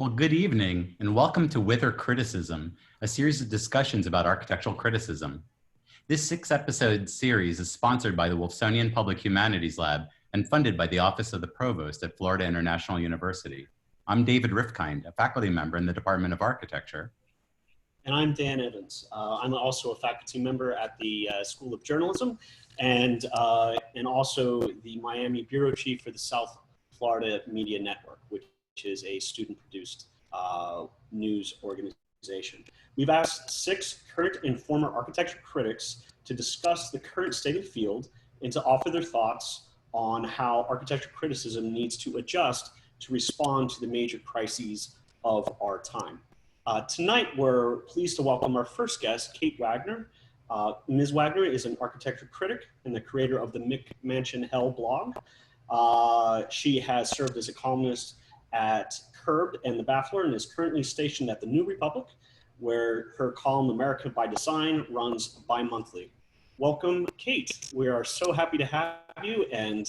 Well, good evening, and welcome to Whither Criticism, a series of discussions about architectural criticism. This 6-episode series is sponsored by the Wolfsonian Public Humanities Lab and funded by the Office of the Provost at Florida International University. I'm David Rifkind, a faculty member in the Department of Architecture. And I'm Dan Evans. I'm also a faculty member at the School of Journalism and also the Miami Bureau Chief for the South Florida Media Network, which is a student-produced news organization. We've asked 6 current and former architecture critics to discuss the current state of the field and to offer their thoughts on how architecture criticism needs to adjust to respond to the major crises of our time. Tonight, we're pleased to welcome our first guest, Kate Wagner. Ms. Wagner is an architecture critic and the creator of the McMansion Hell blog. She has served as a columnist at Curbed and The Baffler and is currently stationed at the New Republic, where her column America by Design runs bi-monthly. Welcome, Kate. We are so happy to have you, and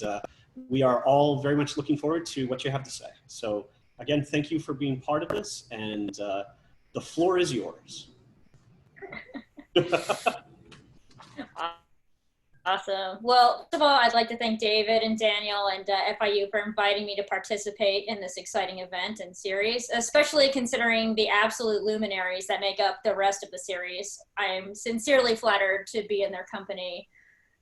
we are all very much looking forward to what you have to say. So again, thank you for being part of this, and the floor is yours. Awesome. Well, first of all, I'd like to thank David and Daniel and FIU for inviting me to participate in this exciting event and series, especially considering the absolute luminaries that make up the rest of the series. I'm sincerely flattered to be in their company.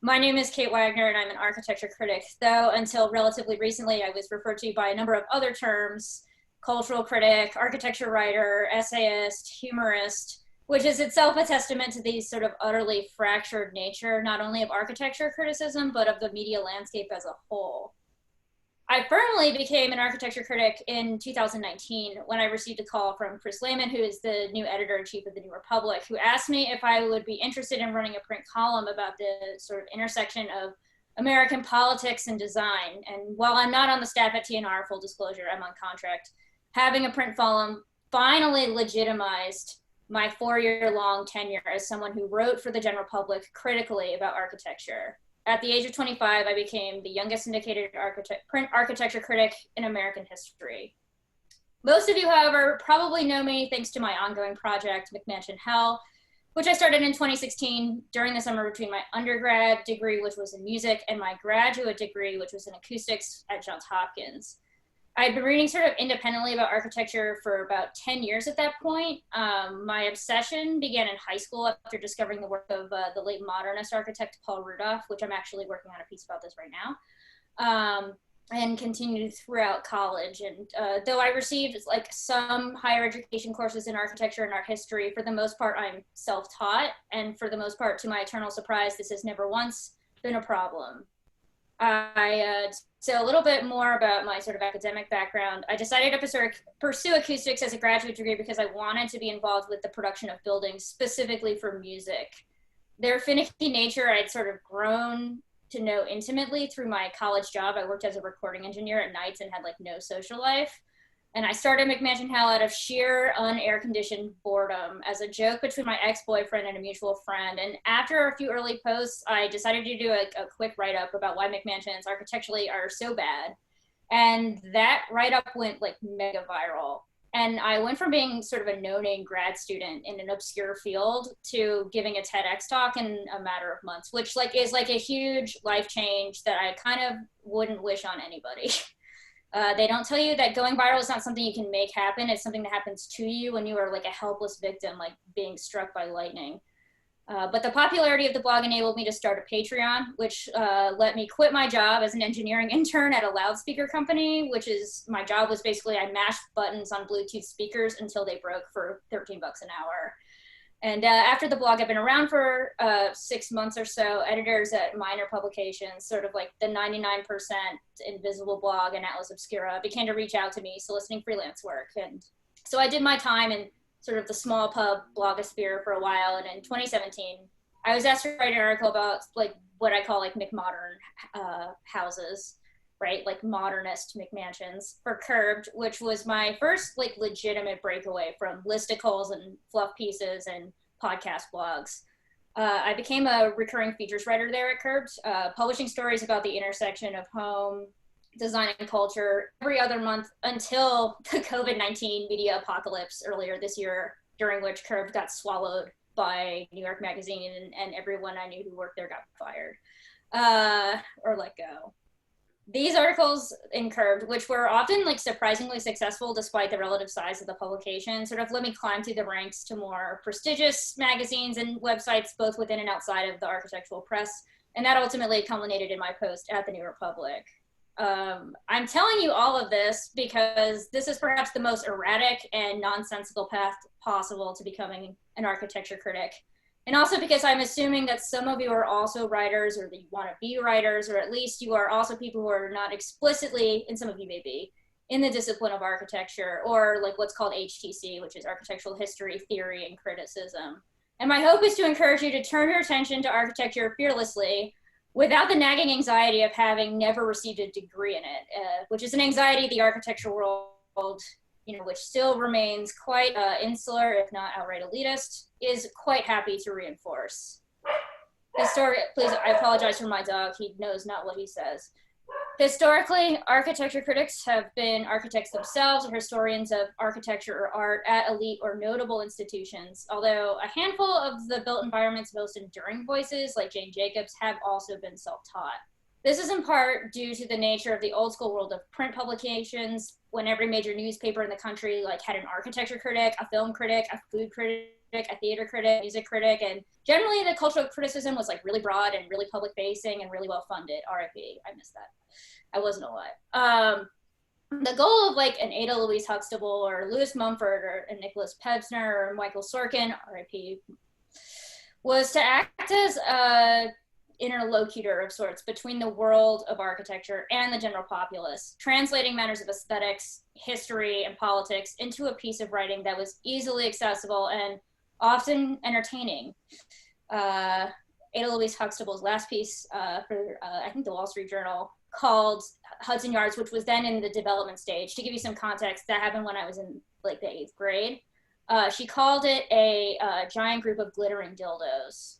My name is Kate Wagner, and I'm an architecture critic, though until relatively recently, I was referred to by a number of other terms: cultural critic, architecture writer, essayist, humorist, which is itself a testament to the sort of utterly fractured nature, not only of architecture criticism, but of the media landscape as a whole. I firmly became an architecture critic in 2019 when I received a call from Chris Lehman, who is the new editor-in-chief of the New Republic, who asked me if I would be interested in running a print column about the sort of intersection of American politics and design. And while I'm not on the staff at TNR, full disclosure, I'm on contract, having a print column finally legitimized my 4-year-long tenure as someone who wrote for the general public critically about architecture. At the age of 25, I became the youngest syndicated print architecture critic in American history. Most of you, however, probably know me thanks to my ongoing project, McMansion Hell, which I started in 2016 during the summer between my undergrad degree, which was in music, and my graduate degree, which was in acoustics at Johns Hopkins. I'd been reading sort of independently about architecture for about 10 years at that point. My obsession began in high school after discovering the work of the late modernist architect Paul Rudolph, which I'm actually working on a piece about this right now, and continued throughout college. And though I received like some higher education courses in architecture and art history, for the most part, I'm self-taught. And for the most part, to my eternal surprise, this has never once been a problem. So a little bit more about my sort of academic background. I decided to pursue acoustics as a graduate degree because I wanted to be involved with the production of buildings specifically for music. Their finicky nature I'd sort of grown to know intimately through my college job. I worked as a recording engineer at nights and had like no social life. And I started McMansion Hell out of sheer unair-conditioned boredom as a joke between my ex-boyfriend and a mutual friend. And after a few early posts, I decided to do a quick write-up about why McMansions architecturally are so bad. And that write-up went like mega viral. And I went from being sort of a no-name grad student in an obscure field to giving a TEDx talk in a matter of months, which like is like a huge life change that I kind of wouldn't wish on anybody. They don't tell you that going viral is not something you can make happen. It's something that happens to you when you are like a helpless victim, like being struck by lightning. But the popularity of the blog enabled me to start a Patreon, which let me quit my job as an engineering intern at a loudspeaker company, which is, my job was basically I mashed buttons on Bluetooth speakers until they broke for $13 an hour. And after the blog had been around for 6 months or so, editors at minor publications, sort of like the 99% Invisible blog and Atlas Obscura, began to reach out to me soliciting freelance work. And so I did my time in sort of the small pub blogosphere for a while. And in 2017, I was asked to write an article about like what I call like McModern houses, right? Like modernist McMansions for Curbed, which was my first like legitimate breakaway from listicles and fluff pieces and podcast blogs. I became a recurring features writer there at Curbed, publishing stories about the intersection of home, design and culture every other month until the COVID-19 media apocalypse earlier this year, during which Curved got swallowed by New York Magazine, and everyone I knew who worked there got fired or let go. These articles in Curved, which were often like surprisingly successful despite the relative size of the publication, sort of let me climb through the ranks to more prestigious magazines and websites, both within and outside of the architectural press. And that ultimately culminated in my post at the New Republic. I'm telling you all of this because this is perhaps the most erratic and nonsensical path possible to becoming an architecture critic. And also because I'm assuming that some of you are also writers, or that you want to be writers, or at least you are also people who are not explicitly, and some of you may be, in the discipline of architecture, or like what's called HTC, which is architectural history, theory, and criticism. And my hope is to encourage you to turn your attention to architecture fearlessly, without the nagging anxiety of having never received a degree in it, which is an anxiety the architecture world, which still remains quite insular, if not outright elitist, is quite happy to reinforce. Please, I apologize for my dog. He knows not what he says. Historically, architecture critics have been architects themselves or historians of architecture or art at elite or notable institutions, although a handful of the built environment's most enduring voices, like Jane Jacobs, have also been self-taught. This is in part due to the nature of the old school world of print publications, when every major newspaper in the country had an architecture critic, a film critic, a food critic, a theater critic, music critic, and generally the cultural criticism was really broad and really public facing and really well funded. RIP, I missed that. I wasn't alive. The goal of an Ada Louise Huxtable or Louis Mumford or Nicholas Pevsner or Michael Sorkin, RIP, was to act as a interlocutor of sorts between the world of architecture and the general populace, translating matters of aesthetics, history, and politics into a piece of writing that was easily accessible and often entertaining. Ada Louise Huxtable's last piece for, I think, the Wall Street Journal, called Hudson Yards, which was then in the development stage. To give you some context, that happened when I was in the 8th grade. She called it a giant group of glittering dildos,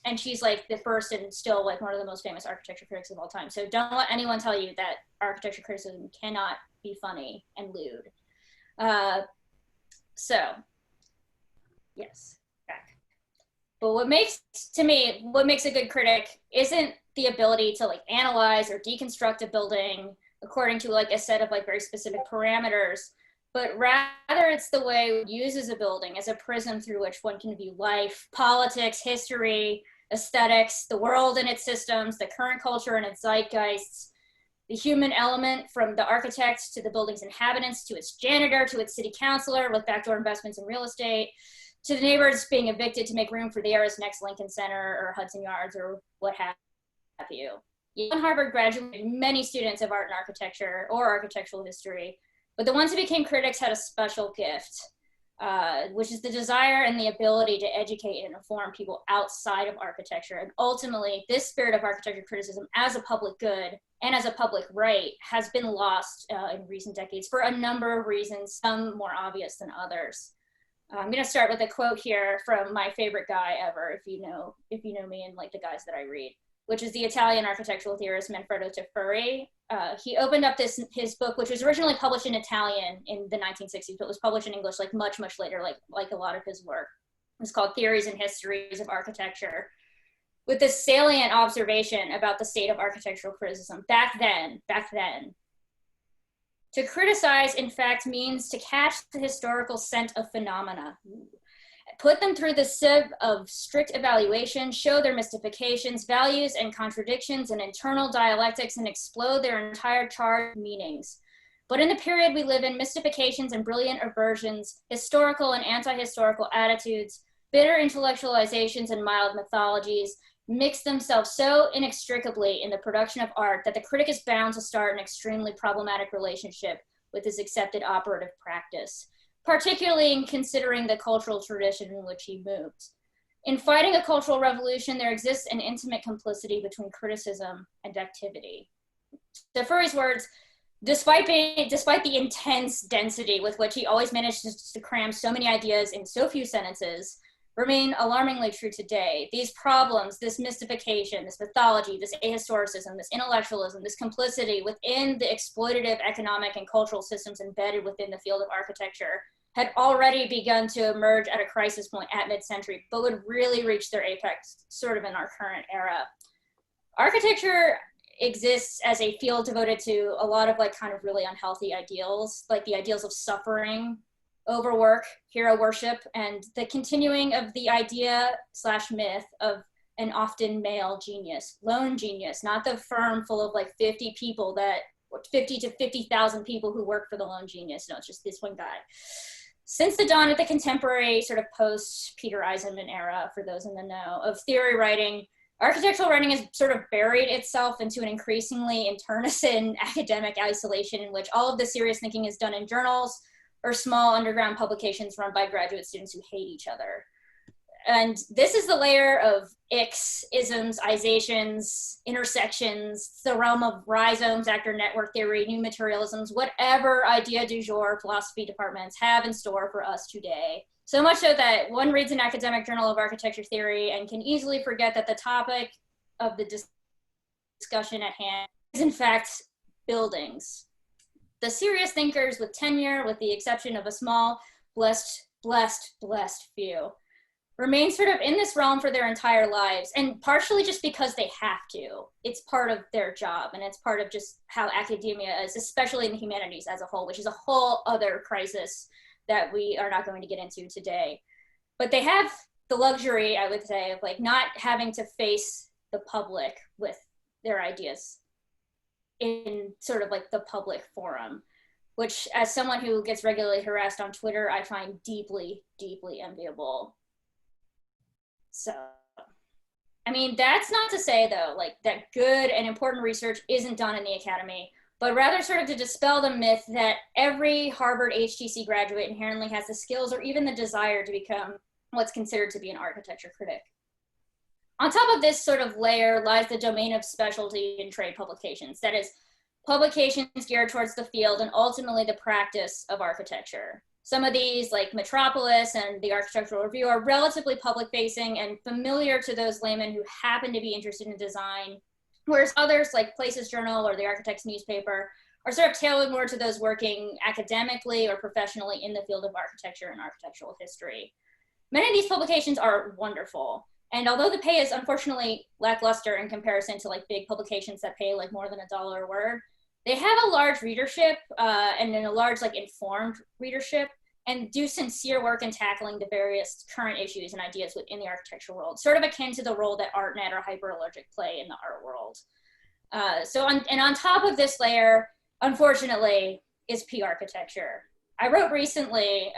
and she's the first and still one of the most famous architecture critics of all time. So don't let anyone tell you that architecture criticism cannot be funny and lewd. So, yes, back. But what makes a good critic isn't the ability to analyze or deconstruct a building according to a set of very specific parameters, but rather it's the way it uses a building as a prism through which one can view life, politics, history, aesthetics, the world and its systems, the current culture and its zeitgeists, the human element from the architect to the building's inhabitants, to its janitor, to its city councilor with backdoor investments in real estate, to the neighbors being evicted to make room for the era's next Lincoln Center or Hudson Yards or what have you. Yale and Harvard graduated many students of art and architecture or architectural history, but the ones who became critics had a special gift, which is the desire and the ability to educate and inform people outside of architecture. And ultimately, this spirit of architecture criticism as a public good and as a public right has been lost in recent decades for a number of reasons, some more obvious than others. I'm going to start with a quote here from my favorite guy ever, if you know me and the guys that I read, which is the Italian architectural theorist Manfredo Teferi. He opened up his book, which was originally published in Italian in the 1960s, but was published in English much, much later, like a lot of his work. It's called Theories and Histories of Architecture, with this salient observation about the state of architectural criticism back then. To criticize, in fact, means to catch the historical scent of phenomena, put them through the sieve of strict evaluation, show their mystifications, values, and contradictions and internal dialectics, and explode their entire charged meanings. But in the period we live in, mystifications and brilliant aversions, historical and anti-historical attitudes, bitter intellectualizations and mild mythologies mix themselves so inextricably in the production of art that the critic is bound to start an extremely problematic relationship with his accepted operative practice, particularly in considering the cultural tradition in which he moved. In fighting a cultural revolution, there exists an intimate complicity between criticism and activity. Teferi's words, despite the intense density with which he always manages to cram so many ideas in so few sentences, remain alarmingly true today. These problems, this mystification, this mythology, this ahistoricism, this intellectualism, this complicity within the exploitative economic and cultural systems embedded within the field of architecture had already begun to emerge at a crisis point at mid-century, but would really reach their apex sort of in our current era. Architecture exists as a field devoted to a lot of like kind of really unhealthy ideals, like the ideals of suffering, overwork, hero worship, and the continuing of the idea slash myth of an often male genius, lone genius, not the firm full of like 50 people that, 50 to 50,000 people who work for the lone genius. No, it's just this one guy. Since the dawn of the contemporary sort of post-Peter Eisenman era, for those in the know, of theory writing, architectural writing has sort of buried itself into an increasingly internecine academic isolation in which all of the serious thinking is done in journals or small underground publications run by graduate students who hate each other. And this is the layer of icks, isms, isations, intersections, the realm of rhizomes, actor network theory, new materialisms, whatever idea du jour philosophy departments have in store for us today. So much so that one reads an academic journal of architecture theory and can easily forget that the topic of the discussion at hand is in fact buildings. The serious thinkers with tenure, with the exception of a small, blessed few, remain sort of in this realm for their entire lives, and partially just because they have to. It's part of their job, and it's part of just how academia is, especially in the humanities as a whole, which is a whole other crisis that we are not going to get into today. But they have the luxury, I would say, of like not having to face the public with their ideas in sort of like the public forum, which as someone who gets regularly harassed on Twitter, I find deeply, deeply enviable. So, I mean, that's not to say though, like that good and important research isn't done in the academy, but rather sort of to dispel the myth that every Harvard HTC graduate inherently has the skills or even the desire to become what's considered to be an architecture critic. On top of this sort of layer lies the domain of specialty and trade publications, that is, publications geared towards the field and ultimately the practice of architecture. Some of these, like Metropolis and the Architectural Review, are relatively public-facing and familiar to those laymen who happen to be interested in design, whereas others, like Places Journal or the Architect's Newspaper, are sort of tailored more to those working academically or professionally in the field of architecture and architectural history. Many of these publications are wonderful. And although the pay is unfortunately lackluster in comparison to like big publications that pay like more than $1 a word, they have a large readership and then a large like informed readership and do sincere work in tackling the various current issues and ideas within the architectural world, sort of akin to the role that ArtNet or Hyperallergic play in the art world. On top of this layer, unfortunately, is P-architecture. I wrote recently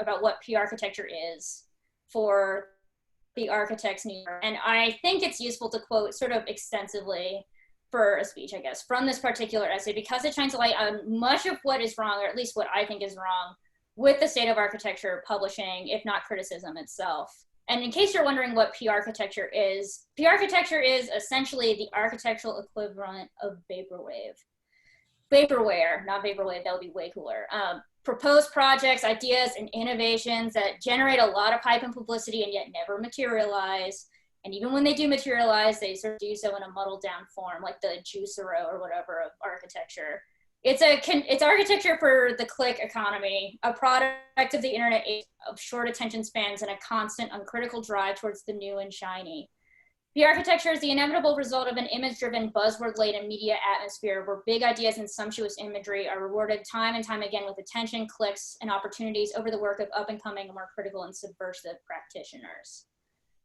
about what P-architecture is for the Architect's Newspaper, and I think it's useful to quote sort of extensively for a speech, I guess, from this particular essay, because it shines a light on much of what is wrong, or at least what I think is wrong, with the state of architecture publishing, if not criticism itself. And in case you're wondering what P-architecture is essentially the architectural equivalent of vaporwave. Vaporware, not vaporwave, that would be way cooler. Proposed projects, ideas, and innovations that generate a lot of hype and publicity and yet never materialize. And even when they do materialize, they sort of do so in a muddled down form, like the juicero or whatever of architecture. It's architecture for the click economy, a product of the internet age of short attention spans and a constant uncritical drive towards the new and shiny. The architecture is the inevitable result of an image-driven, buzzword-laden media atmosphere where big ideas and sumptuous imagery are rewarded time and time again with attention, clicks, and opportunities over the work of up-and-coming, more critical and subversive practitioners.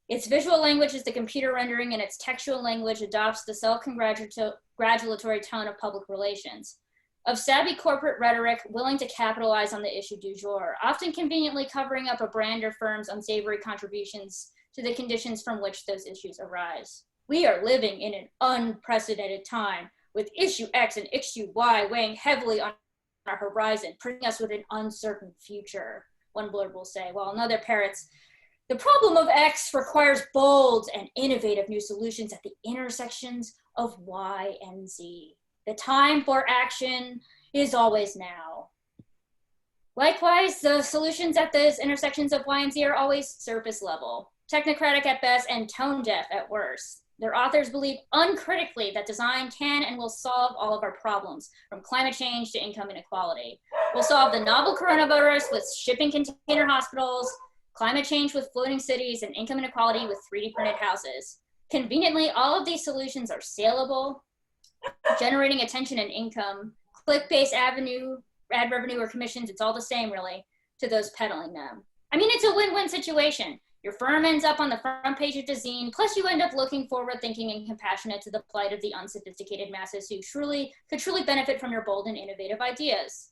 Its visual language is the computer rendering, and its textual language adopts the self-congratulatory tone of public relations, of savvy corporate rhetoric willing to capitalize on the issue du jour, often conveniently covering up a brand or firm's unsavory contributions to the conditions from which those issues arise. We are living in an unprecedented time, with issue X and issue Y weighing heavily on our horizon, presenting us with an uncertain future, one blurb will say, while another parrots, the problem of X requires bold and innovative new solutions at the intersections of Y and Z. The time for action is always now. Likewise, the solutions at those intersections of Y and Z are always surface level, technocratic at best, and tone deaf at worst. Their authors believe uncritically that design can and will solve all of our problems, from climate change to income inequality. We'll solve the novel coronavirus with shipping container hospitals, climate change with floating cities, and income inequality with 3D printed houses. Conveniently, all of these solutions are saleable, generating attention and income, click-based ad revenue or commissions, it's all the same really to those peddling them. I mean, it's a win-win situation. Your firm ends up on the front page of the zine, plus you end up looking forward, thinking, and compassionate to the plight of the unsophisticated masses who could truly benefit from your bold and innovative ideas.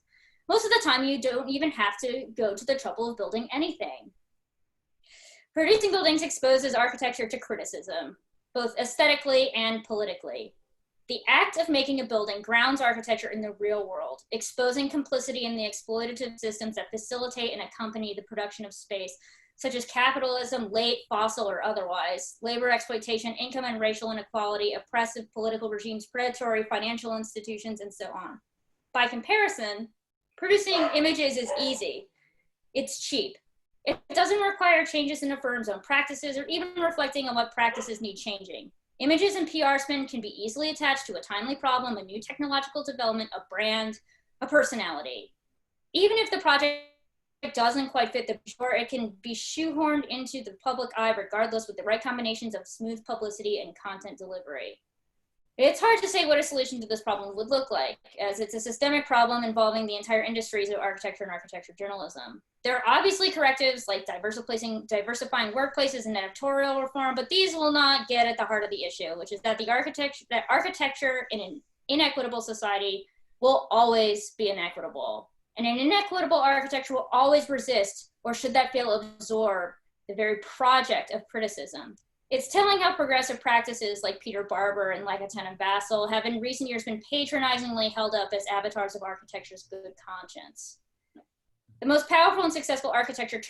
Most of the time, you don't even have to go to the trouble of building anything. Producing buildings exposes architecture to criticism, both aesthetically and politically. The act of making a building grounds architecture in the real world, exposing complicity in the exploitative systems that facilitate and accompany the production of space, such as capitalism, late, fossil, or otherwise, labor exploitation, income and racial inequality, oppressive political regimes, predatory financial institutions, and so on. By comparison, producing images is easy. It's cheap. It doesn't require changes in a firm's own practices or even reflecting on what practices need changing. Images and PR spin can be easily attached to a timely problem, a new technological development, a brand, a personality. Even if the project doesn't quite fit the picture, it can be shoehorned into the public eye regardless with the right combinations of smooth publicity and content delivery. It's hard to say what a solution to this problem would look like, as it's a systemic problem involving the entire industries of architecture and architecture journalism. There are obviously correctives like diversifying workplaces and editorial reform, but these will not get at the heart of the issue, which is that architecture in an inequitable society will always be inequitable. And an inequitable architecture will always resist, or should that fail, absorb the very project of criticism. It's telling how progressive practices like Peter Barber and Littleton and Vassal have in recent years been patronizingly held up as avatars of architecture's good conscience. The most powerful and successful architecture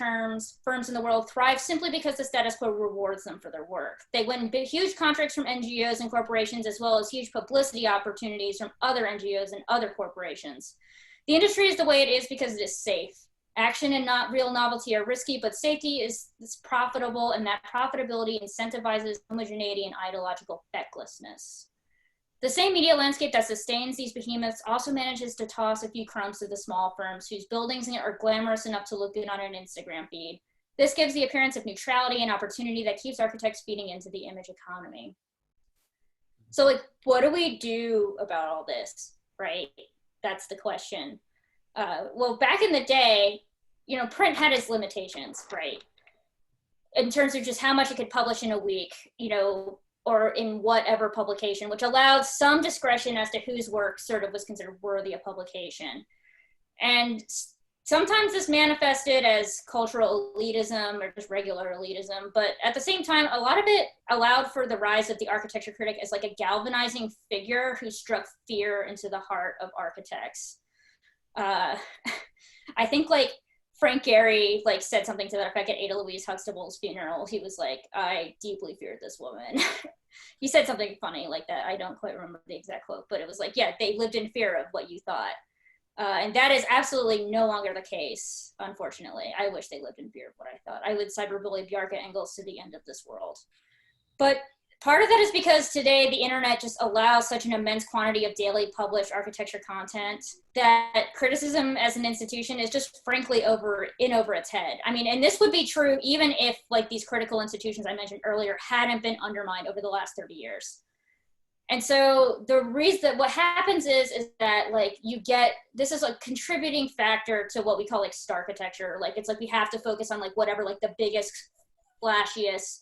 firms in the world thrive simply because the status quo rewards them for their work. They win huge contracts from NGOs and corporations, as well as huge publicity opportunities from other NGOs and other corporations. The industry is the way it is because it is safe. Action and not real novelty are risky, but safety is profitable, and that profitability incentivizes homogeneity and ideological fecklessness. The same media landscape that sustains these behemoths also manages to toss a few crumbs to the small firms whose buildings are glamorous enough to look good on an Instagram feed. This gives the appearance of neutrality and opportunity that keeps architects feeding into the image economy. So like, what do we do about all this, right? That's the question. Well, back in the day, you know, print had its limitations, right? In terms of just how much it could publish in a week, you know, or in whatever publication, which allowed some discretion as to whose work sort of was considered worthy of publication. And sometimes this manifested as cultural elitism or just regular elitism, but at the same time, a lot of it allowed for the rise of the architecture critic as like a galvanizing figure who struck fear into the heart of architects. I think like Frank Gehry like said something to that effect at Ada Louise Huxtable's funeral. He was like, I deeply feared this woman. He said something funny like that. I don't quite remember the exact quote, but it was like, yeah, they lived in fear of what you thought. And that is absolutely no longer the case, unfortunately. I wish they lived in fear of what I thought. I would cyberbully Bjarke Engels to the end of this world. But part of that is because today the internet just allows such an immense quantity of daily published architecture content that criticism as an institution is just frankly over its head. I mean, and this would be true even if like these critical institutions I mentioned earlier hadn't been undermined over the last 30 years. And so the reason that what happens is that like you get, this is a contributing factor to what we call like starchitecture. Like it's like we have to focus on like whatever like the biggest, flashiest,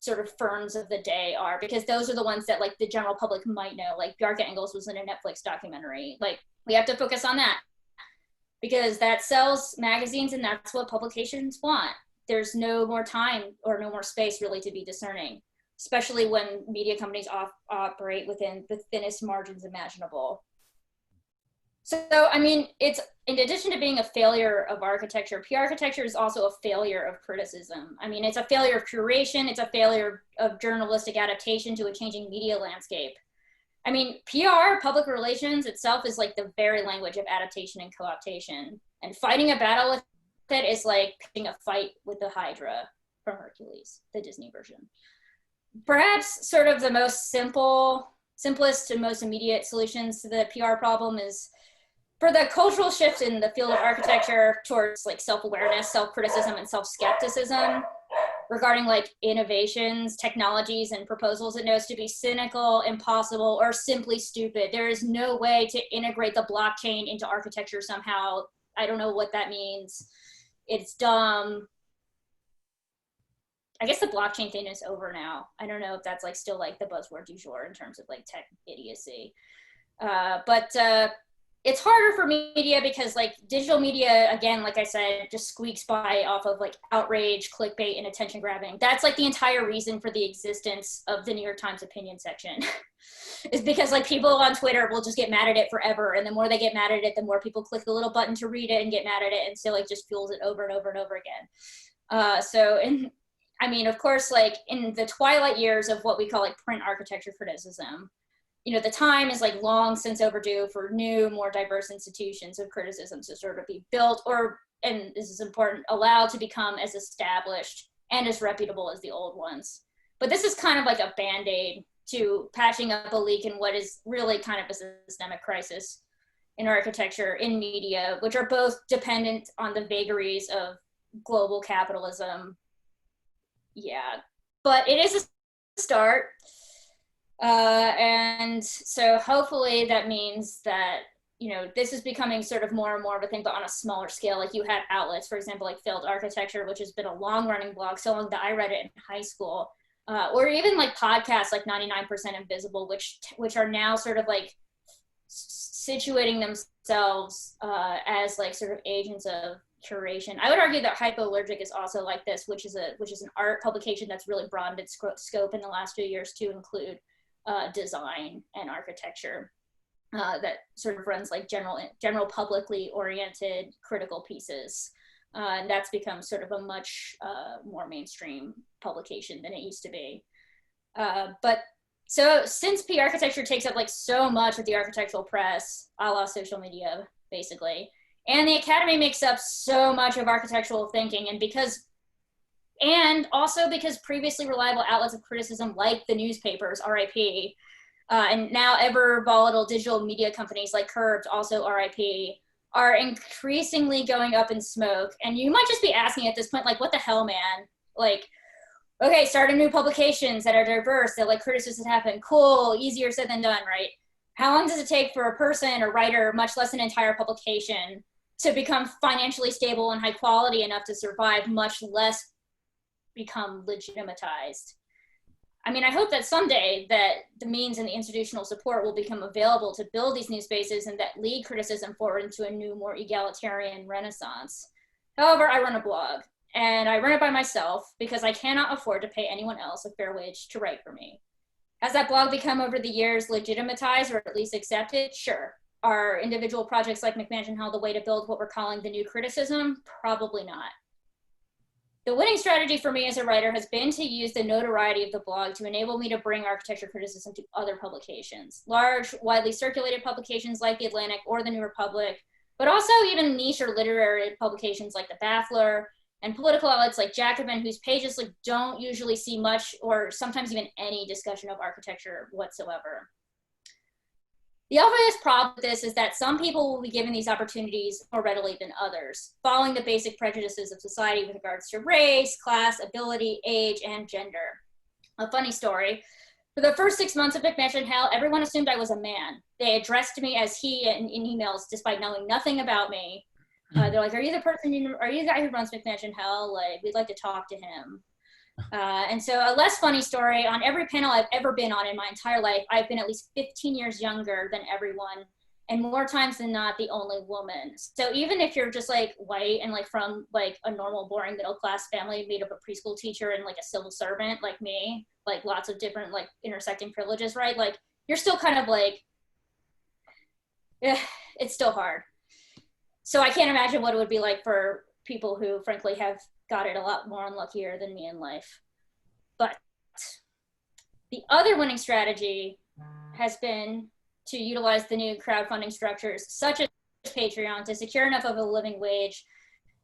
sort of firms of the day are, because those are the ones that like the general public might know. Like Bjarke Engels was in a Netflix documentary. Like we have to focus on that because that sells magazines and that's what publications want. There's no more time or no more space really to be discerning, especially when media companies operate within the thinnest margins imaginable. So, I mean, it's, in addition to being a failure of architecture, PR architecture is also a failure of criticism. I mean, it's a failure of curation, it's a failure of journalistic adaptation to a changing media landscape. I mean, PR, public relations itself, is like the very language of adaptation and co-optation. And fighting a battle with it is like picking a fight with the Hydra from Hercules, the Disney version. Perhaps sort of the most simplest and most immediate solutions to the PR problem is for the cultural shift in the field of architecture towards like self-awareness, self-criticism, and self-skepticism regarding like innovations, technologies, and proposals it knows to be cynical, impossible, or simply stupid. There is no way to integrate the blockchain into architecture somehow. I don't know what that means. It's dumb. I guess the blockchain thing is over now. I don't know if that's like still like the buzzword du jour in terms of like tech idiocy. But it's harder for media because like digital media, again, like I said, just squeaks by off of like outrage, clickbait, and attention grabbing. That's like the entire reason for the existence of the New York Times opinion section is because like people on Twitter will just get mad at it forever. And the more they get mad at it, the more people click the little button to read it and get mad at it. And so like just fuels it over and over and over again. I mean, of course, like in the twilight years of what we call like print architecture criticism, you know, the time is like long since overdue for new, more diverse institutions of criticism to sort of be built or, and this is important, allowed to become as established and as reputable as the old ones. But this is kind of like a Band-Aid to patching up a leak in what is really kind of a systemic crisis in architecture, in media, which are both dependent on the vagaries of global capitalism. Yeah, but it is a start. And so hopefully that means that, you know, this is becoming sort of more and more of a thing, but on a smaller scale. Like you had outlets, for example, like Failed Architecture, which has been a long running blog, so long that I read it in high school, or even like podcasts like 99% Invisible, which are now sort of like situating themselves as like sort of agents of curation. I would argue that Hypoallergic is also like this, which is an art publication that's really broadened its scope in the last few years to include design and architecture that sort of runs like general publicly oriented critical pieces. And that's become sort of a much more mainstream publication than it used to be. But so since P architecture takes up like so much of the architectural press, a la social media, basically, and the academy makes up so much of architectural thinking, and also because previously reliable outlets of criticism like the newspapers, RIP, and now ever volatile digital media companies like Curbed, also RIP, are increasingly going up in smoke. And you might just be asking at this point, like, what the hell, man? Like, okay, starting new publications that are diverse, that like criticism happen, cool, easier said than done, right? How long does it take for a person or writer, much less an entire publication, to become financially stable and high quality enough to survive, much less become legitimatized? I mean, I hope that someday that the means and the institutional support will become available to build these new spaces and that lead criticism forward into a new, more egalitarian renaissance. However, I run a blog, and I run it by myself because I cannot afford to pay anyone else a fair wage to write for me. Has that blog become over the years legitimatized or at least accepted? Sure. Are individual projects like McMansion Hall the way to build what we're calling the new criticism? Probably not. The winning strategy for me as a writer has been to use the notoriety of the blog to enable me to bring architecture criticism to other publications, large, widely circulated publications like The Atlantic or The New Republic, but also even niche or literary publications like The Baffler, and political outlets like Jacobin, whose pages like don't usually see much or sometimes even any discussion of architecture whatsoever. The obvious problem with this is that some people will be given these opportunities more readily than others, following the basic prejudices of society with regards to race, class, ability, age, and gender. A funny story. For the first 6 months of McMansion Hell, everyone assumed I was a man. They addressed me as he in emails despite knowing nothing about me. They're like, are you the guy who runs McMansion Hell? Like, we'd like to talk to him. And so a less funny story, on every panel I've ever been on in my entire life, I've been at least 15 years younger than everyone, and more times than not, the only woman. So even if you're just like white and like from like a normal, boring middle class family made up of a preschool teacher and like a civil servant like me, like lots of different like intersecting privileges, right? Like you're still kind of like, it's still hard. So I can't imagine what it would be like for people who frankly have got it a lot more unluckier than me in life. But the other winning strategy has been to utilize the new crowdfunding structures, such as Patreon, to secure enough of a living wage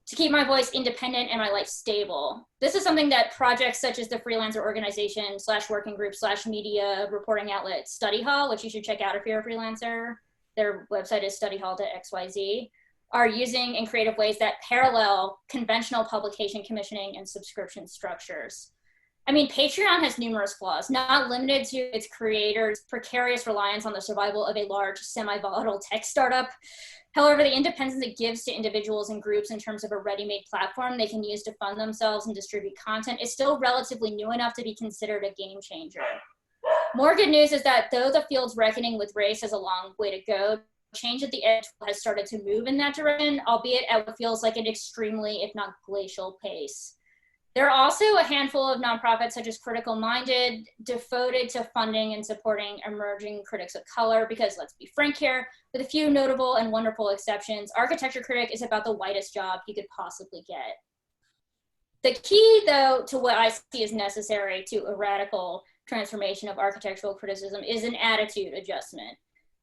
to keep my voice independent and my life stable. This is something that projects such as the freelancer organization / working group / media reporting outlet Study Hall, which you should check out if you're a freelancer. Their website is studyhall.xyz, are using in creative ways that parallel conventional publication commissioning and subscription structures. I mean, Patreon has numerous flaws, not limited to its creators' precarious reliance on the survival of a large, semi-volatile tech startup. However, the independence it gives to individuals and groups in terms of a ready-made platform they can use to fund themselves and distribute content is still relatively new enough to be considered a game changer. More good news is that though the field's reckoning with race has a long way to go, change at the edge has started to move in that direction, albeit at what feels like an extremely, if not glacial, pace. There are also a handful of nonprofits such as Critical Minded, devoted to funding and supporting emerging critics of color, because let's be frank here, with a few notable and wonderful exceptions, Architecture Critic is about the whitest job you could possibly get. The key, though, to what I see as necessary to a radical transformation of architectural criticism is an attitude adjustment.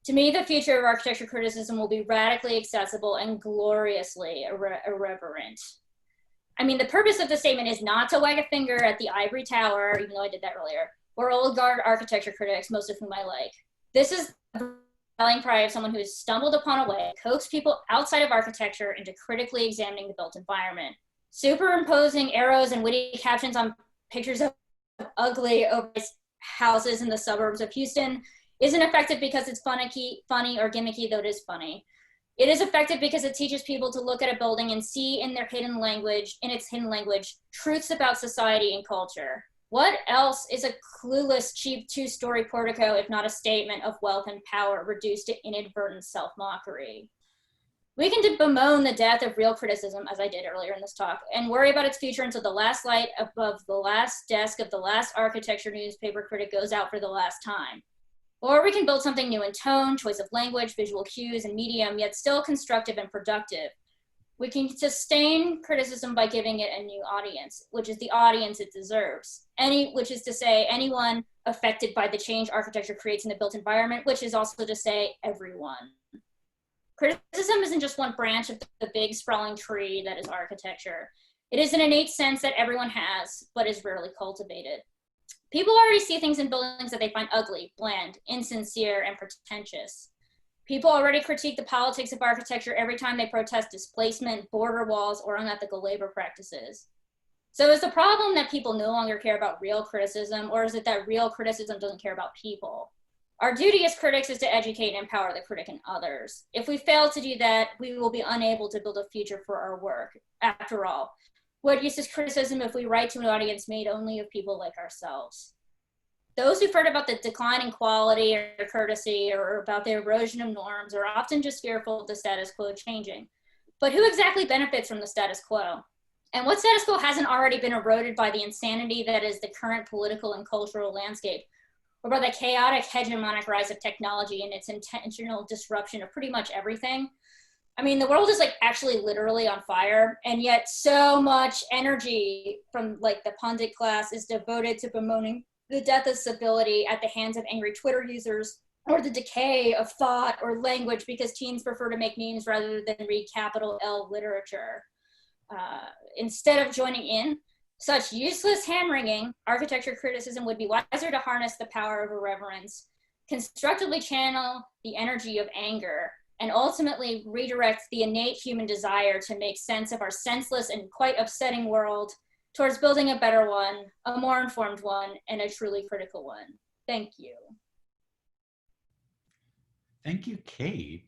To me, the future of architecture criticism will be radically accessible and gloriously irreverent. I mean, the purpose of the statement is not to wag a finger at the ivory tower, even though I did that earlier, or old guard architecture critics, most of whom I like. This is the rallying cry of someone who has stumbled upon a way to coax people outside of architecture into critically examining the built environment. Superimposing arrows and witty captions on pictures of ugly, overpriced houses in the suburbs of Houston isn't effective because it's funny or gimmicky, though it is funny. It is effective because it teaches people to look at a building and see in its hidden language, truths about society and culture. What else is a clueless, cheap two-story portico if not a statement of wealth and power reduced to inadvertent self-mockery? We can bemoan the death of real criticism, as I did earlier in this talk, and worry about its future until the last light above the last desk of the last architecture newspaper critic goes out for the last time. Or we can build something new in tone, choice of language, visual cues, and medium, yet still constructive and productive. We can sustain criticism by giving it a new audience, which is the audience it deserves. Which is to say, anyone affected by the change architecture creates in the built environment, which is also to say, everyone. Criticism isn't just one branch of the big sprawling tree that is architecture. It is an innate sense that everyone has, but is rarely cultivated. People already see things in buildings that they find ugly, bland, insincere, and pretentious. People already critique the politics of architecture every time they protest displacement, border walls, or unethical labor practices. So is the problem that people no longer care about real criticism, or is it that real criticism doesn't care about people? Our duty as critics is to educate and empower the critic and others. If we fail to do that, we will be unable to build a future for our work. After all, what use is criticism if we write to an audience made only of people like ourselves? Those who've heard about the decline in quality or courtesy or about the erosion of norms are often just fearful of the status quo changing. But who exactly benefits from the status quo? And what status quo hasn't already been eroded by the insanity that is the current political and cultural landscape, or by the chaotic hegemonic rise of technology and its intentional disruption of pretty much everything? I mean, the world is like actually literally on fire, and yet so much energy from like the pundit class is devoted to bemoaning the death of civility at the hands of angry Twitter users, or the decay of thought or language because teens prefer to make memes rather than read capital L literature. Instead of joining in such useless hand-wringing, architecture criticism would be wiser to harness the power of irreverence, constructively channel the energy of anger, and ultimately redirect the innate human desire to make sense of our senseless and quite upsetting world towards building a better one, a more informed one, and a truly critical one. Thank you. Thank you, Kate.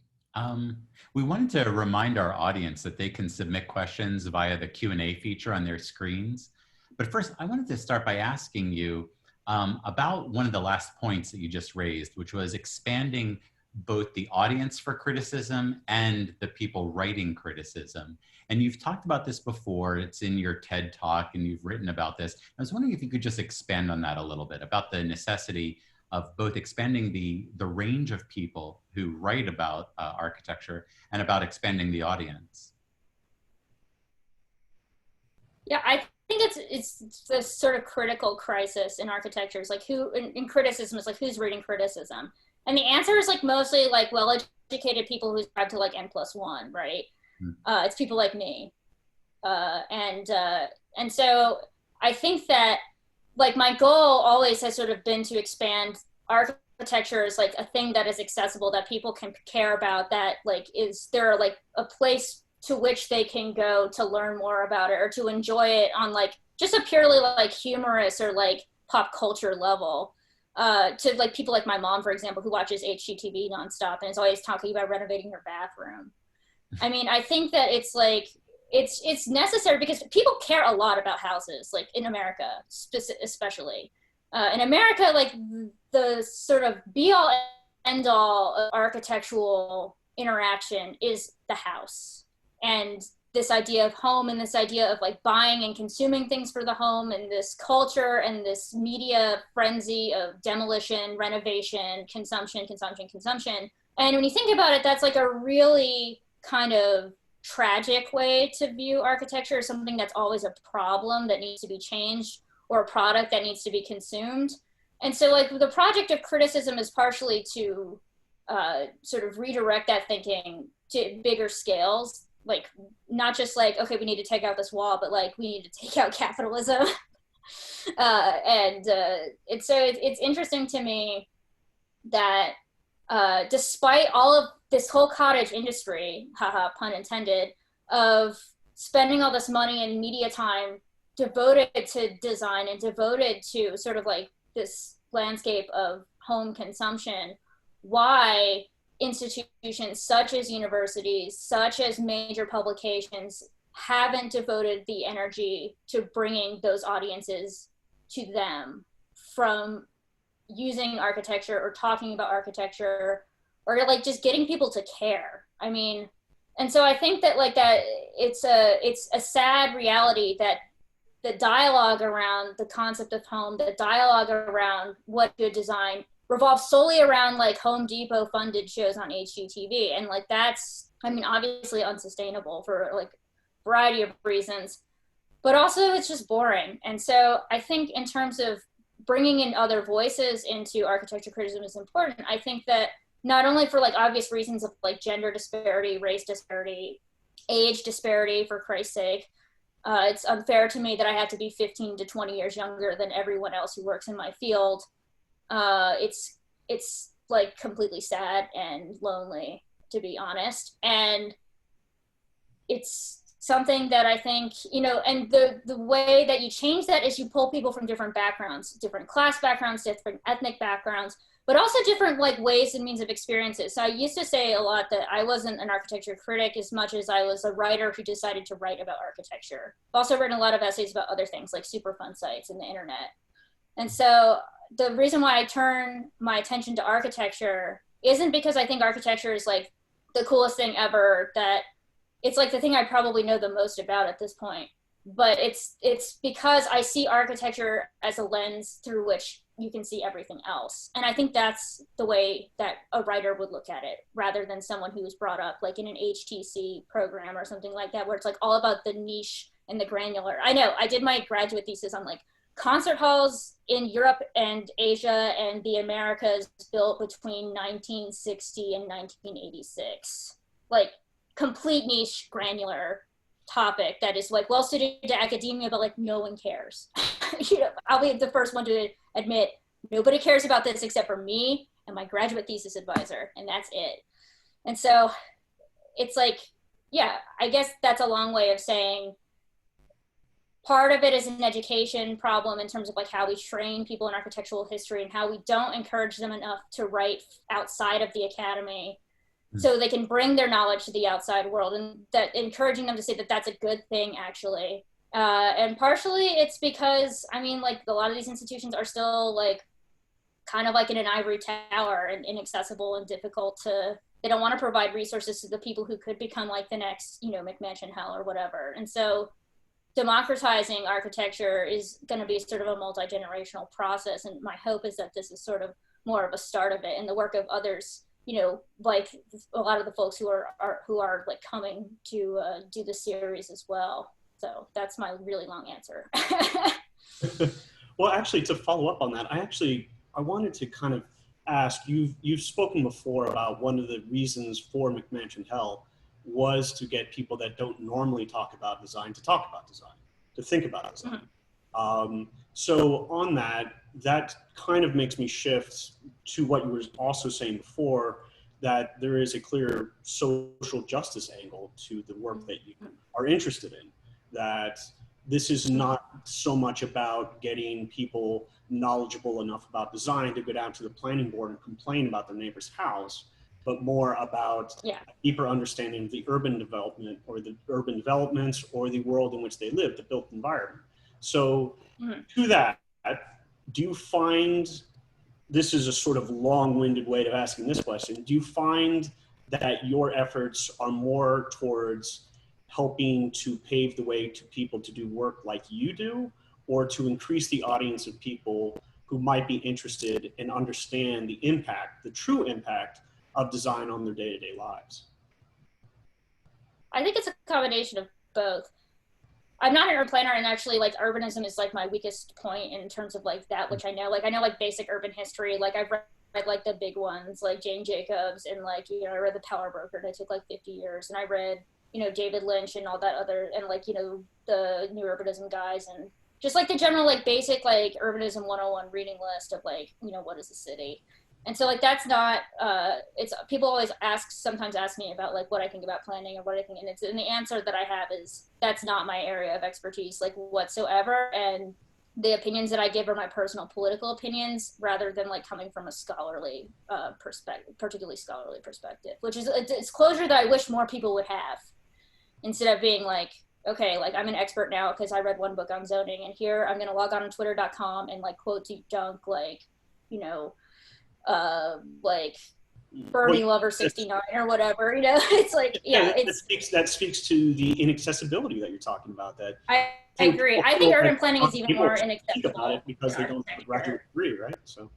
We wanted to remind our audience that they can submit questions via the Q&A feature on their screens. But first, I wanted to start by asking you about one of the last points that you just raised, which was expanding both the audience for criticism and the people writing criticism. And you've talked about this before, it's in your TED Talk and you've written about this. I was wondering if you could just expand on that a little bit, about the necessity of both expanding the range of people who write about architecture and about expanding the audience. Yeah, I think it's this sort of critical crisis in architecture. It's like in criticism, it's like who's reading criticism? And the answer is like mostly like well-educated people who subscribe to like N+1, right? It's people like me. And so I think that like my goal always has sort of been to expand architecture as like a thing that is accessible, that people can care about, that like is there like a place to which they can go to learn more about it or to enjoy it on like just a purely like humorous or like pop culture level. To like people like my mom, for example, who watches HGTV nonstop and is always talking about renovating her bathroom. I mean, I think that it's like it's necessary because people care a lot about houses, like in America, especially. In America, like the sort of be all end all of architectural interaction is the house, and this idea of home and this idea of like buying and consuming things for the home and this culture and this media frenzy of demolition, renovation, consumption. And when you think about it, that's like a really kind of tragic way to view architecture as something that's always a problem that needs to be changed or a product that needs to be consumed. And so like the project of criticism is partially to sort of redirect that thinking to bigger scales, like not just like, okay, we need to take out this wall, but like we need to take out capitalism. It's interesting to me that despite all of this whole cottage industry, haha, pun intended, of spending all this money and media time devoted to design and devoted to sort of like this landscape of home consumption, why institutions such as universities, such as major publications, haven't devoted the energy to bringing those audiences to them from using architecture or talking about architecture or like just getting people to care. I mean, and so I think that like that it's a sad reality that the dialogue around the concept of home, the dialogue around what good design revolves solely around like Home Depot funded shows on HGTV. And like that's, I mean, obviously unsustainable for like a variety of reasons, but also it's just boring. And so I think in terms of bringing in other voices into architecture criticism is important. I think that not only for like obvious reasons of like gender disparity, race disparity, age disparity, for Christ's sake, it's unfair to me that I have to be 15 to 20 years younger than everyone else who works in my field. It's like completely sad and lonely, to be honest. And it's something that I think, you know, and the way that you change that is you pull people from different backgrounds, different class backgrounds, different ethnic backgrounds, but also different like ways and means of experiences. So I used to say a lot that I wasn't an architecture critic as much as I was a writer who decided to write about architecture. I've also written a lot of essays about other things like Superfund sites and the internet. And so the reason why I turn my attention to architecture isn't because I think architecture is like the coolest thing ever, that it's like the thing I probably know the most about at this point, but it's because I see architecture as a lens through which you can see everything else. And I think that's the way that a writer would look at it, rather than someone who was brought up like in an HTC program or something like that, where it's like all about the niche and the granular. I know I did my graduate thesis on like concert halls in Europe and Asia and the Americas built between 1960 and 1986. Like complete niche, granular topic that is like well suited to academia, but like no one cares. You know, I'll be the first one to admit nobody cares about this except for me and my graduate thesis advisor, and that's it. And so it's like, yeah, I guess that's a long way of saying part of it is an education problem in terms of like how we train people in architectural history and how we don't encourage them enough to write outside of the academy so they can bring their knowledge to the outside world, and that encouraging them to say that that's a good thing actually. And partially it's because, I mean, like a lot of these institutions are still like kind of like in an ivory tower and inaccessible and difficult to, they don't want to provide resources to the people who could become like the next, you know, McMansion Hell or whatever. And so democratizing architecture is going to be sort of a multi-generational process. And my hope is that this is sort of more of a start of it, and the work of others, you know, like a lot of the folks who are like coming to do the series as well. So that's my really long answer. Well, actually, to follow up on that, I wanted to kind of ask, you've spoken before about one of the reasons for McMansion Hell was to get people that don't normally talk about design to talk about design, to think about design. So on that kind of makes me shift to what you were also saying before, that there is a clear social justice angle to the work that you are interested in, that this is not so much about getting people knowledgeable enough about design to go down to the planning board and complain about their neighbor's house, but more about a deeper understanding of the urban development or the urban developments or the world in which they live, the built environment. So to that, do you find, this is a sort of long-winded way of asking this question, do you find that your efforts are more towards helping to pave the way to people to do work like you do, or to increase the audience of people who might be interested and understand the impact, the true impact of design on their day-to-day lives? I think it's a combination of both. I'm not an urban planner, and actually like urbanism is like my weakest point in terms of like that, which I know like basic urban history. Like I've read like the big ones like Jane Jacobs, and like, you know, I read The Power Broker, that took like 50 years, and I read, you know, David Lynch and all that other, and like, you know, the new urbanism guys, and just like the general like basic like urbanism 101 reading list of like, you know, what is a city. And so like that's not it's, people always sometimes ask me about like what I think about planning or what I think, and the answer that I have is that's not my area of expertise like whatsoever, and the opinions that I give are my personal political opinions rather than like coming from a scholarly perspective, particularly scholarly perspective, which is a disclosure that I wish more people would have, instead of being like, okay, like I'm an expert now because I read one book on zoning, and here I'm gonna log on to twitter.com and like quote deep dunk like, you know, like Bernie Lover 69 or whatever, you know. It's like, yeah, that speaks to the inaccessibility that you're talking about. That I agree. I think urban planning is even more inaccessible about it because they don't have a graduate degree, right? So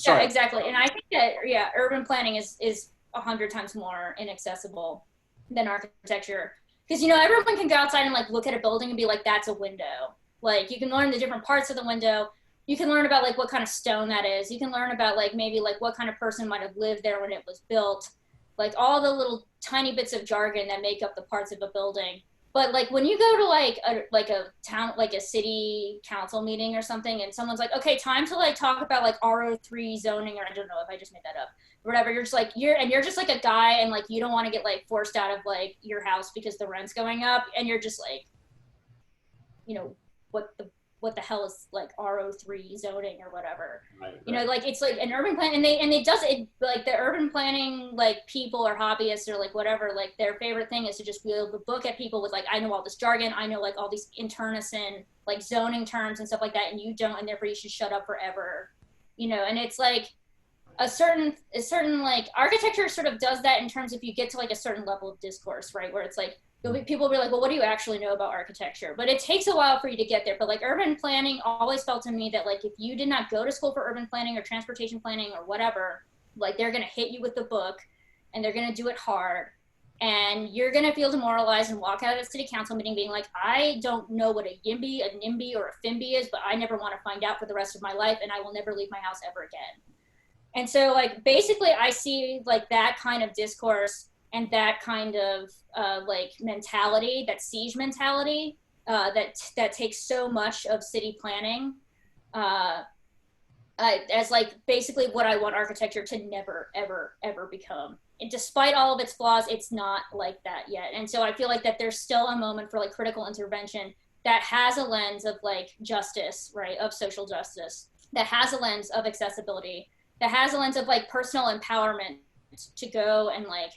yeah, exactly. And I think that urban planning is 100 times more inaccessible than architecture, because, you know, everyone can go outside and like look at a building and be like, that's a window. Like you can learn the different parts of the window. You can learn about like what kind of stone that is. You can learn about like maybe like what kind of person might have lived there when it was built, like all the little tiny bits of jargon that make up the parts of a building. But like when you go to like a town, like a city council meeting or something, and someone's like, okay, time to like talk about like RO3 zoning, or I don't know if I just made that up, or whatever. You're just like, you're just like a guy, and like you don't want to get like forced out of like your house because the rent's going up, and you're just like, you know, what the hell is like RO3 zoning or whatever, right. You know, like it's like an urban plan, and they does it like the urban planning like people or hobbyists or like whatever, like their favorite thing is to just be able to book at people with like, I know all this jargon, I know like all these internecine like zoning terms and stuff like that, and you don't, and therefore you should shut up forever, you know. And it's like a certain like architecture sort of does that in terms of, if you get to like a certain level of discourse, right, where it's like people will be like, well, what do you actually know about architecture? But it takes a while for you to get there. But like urban planning always felt to me that like if you did not go to school for urban planning or transportation planning or whatever, like they're going to hit you with the book, and they're going to do it hard, and you're going to feel demoralized and walk out of the city council meeting being like, I don't know what a YIMBY, a NIMBY, or a FIMBY is, but I never want to find out for the rest of my life, and I will never leave my house ever again. And so like basically I see like that kind of discourse and that kind of like mentality, that siege mentality, that takes so much of city planning, as like basically what I want architecture to never, ever, ever become. And despite all of its flaws, it's not like that yet. And so I feel like that there's still a moment for like critical intervention that has a lens of like justice, right, of social justice, that has a lens of accessibility, that has a lens of like personal empowerment to go and like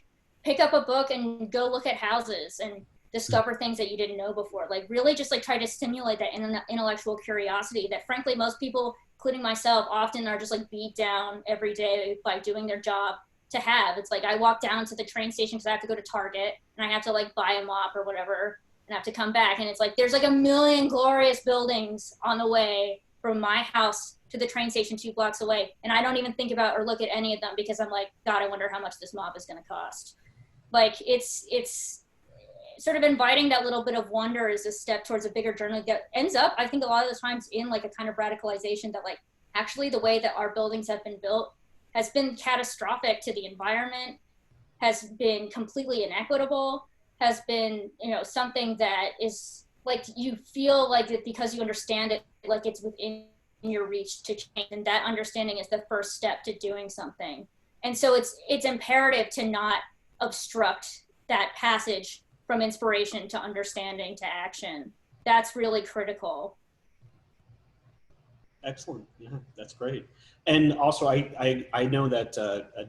pick up a book and go look at houses and discover things that you didn't know before. Like really just like try to stimulate that intellectual curiosity that frankly most people, including myself, often are just like beat down every day by doing their job to have. It's like I walk down to the train station because I have to go to Target and I have to like buy a mop or whatever and have to come back, and it's like there's like a million glorious buildings on the way from my house to the train station 2 blocks away, and I don't even think about or look at any of them because I'm like, God, I wonder how much this mop is going to cost. Like it's sort of inviting that little bit of wonder is a step towards a bigger journey that ends up, I think a lot of the times, in like a kind of radicalization that like actually the way that our buildings have been built has been catastrophic to the environment, has been completely inequitable, has been, you know, something that is like, you feel like that because you understand it, like it's within your reach to change, and that understanding is the first step to doing something. And so it's imperative to not obstruct that passage from inspiration to understanding to action. That's really critical. Excellent. Yeah, that's great. And also, I know that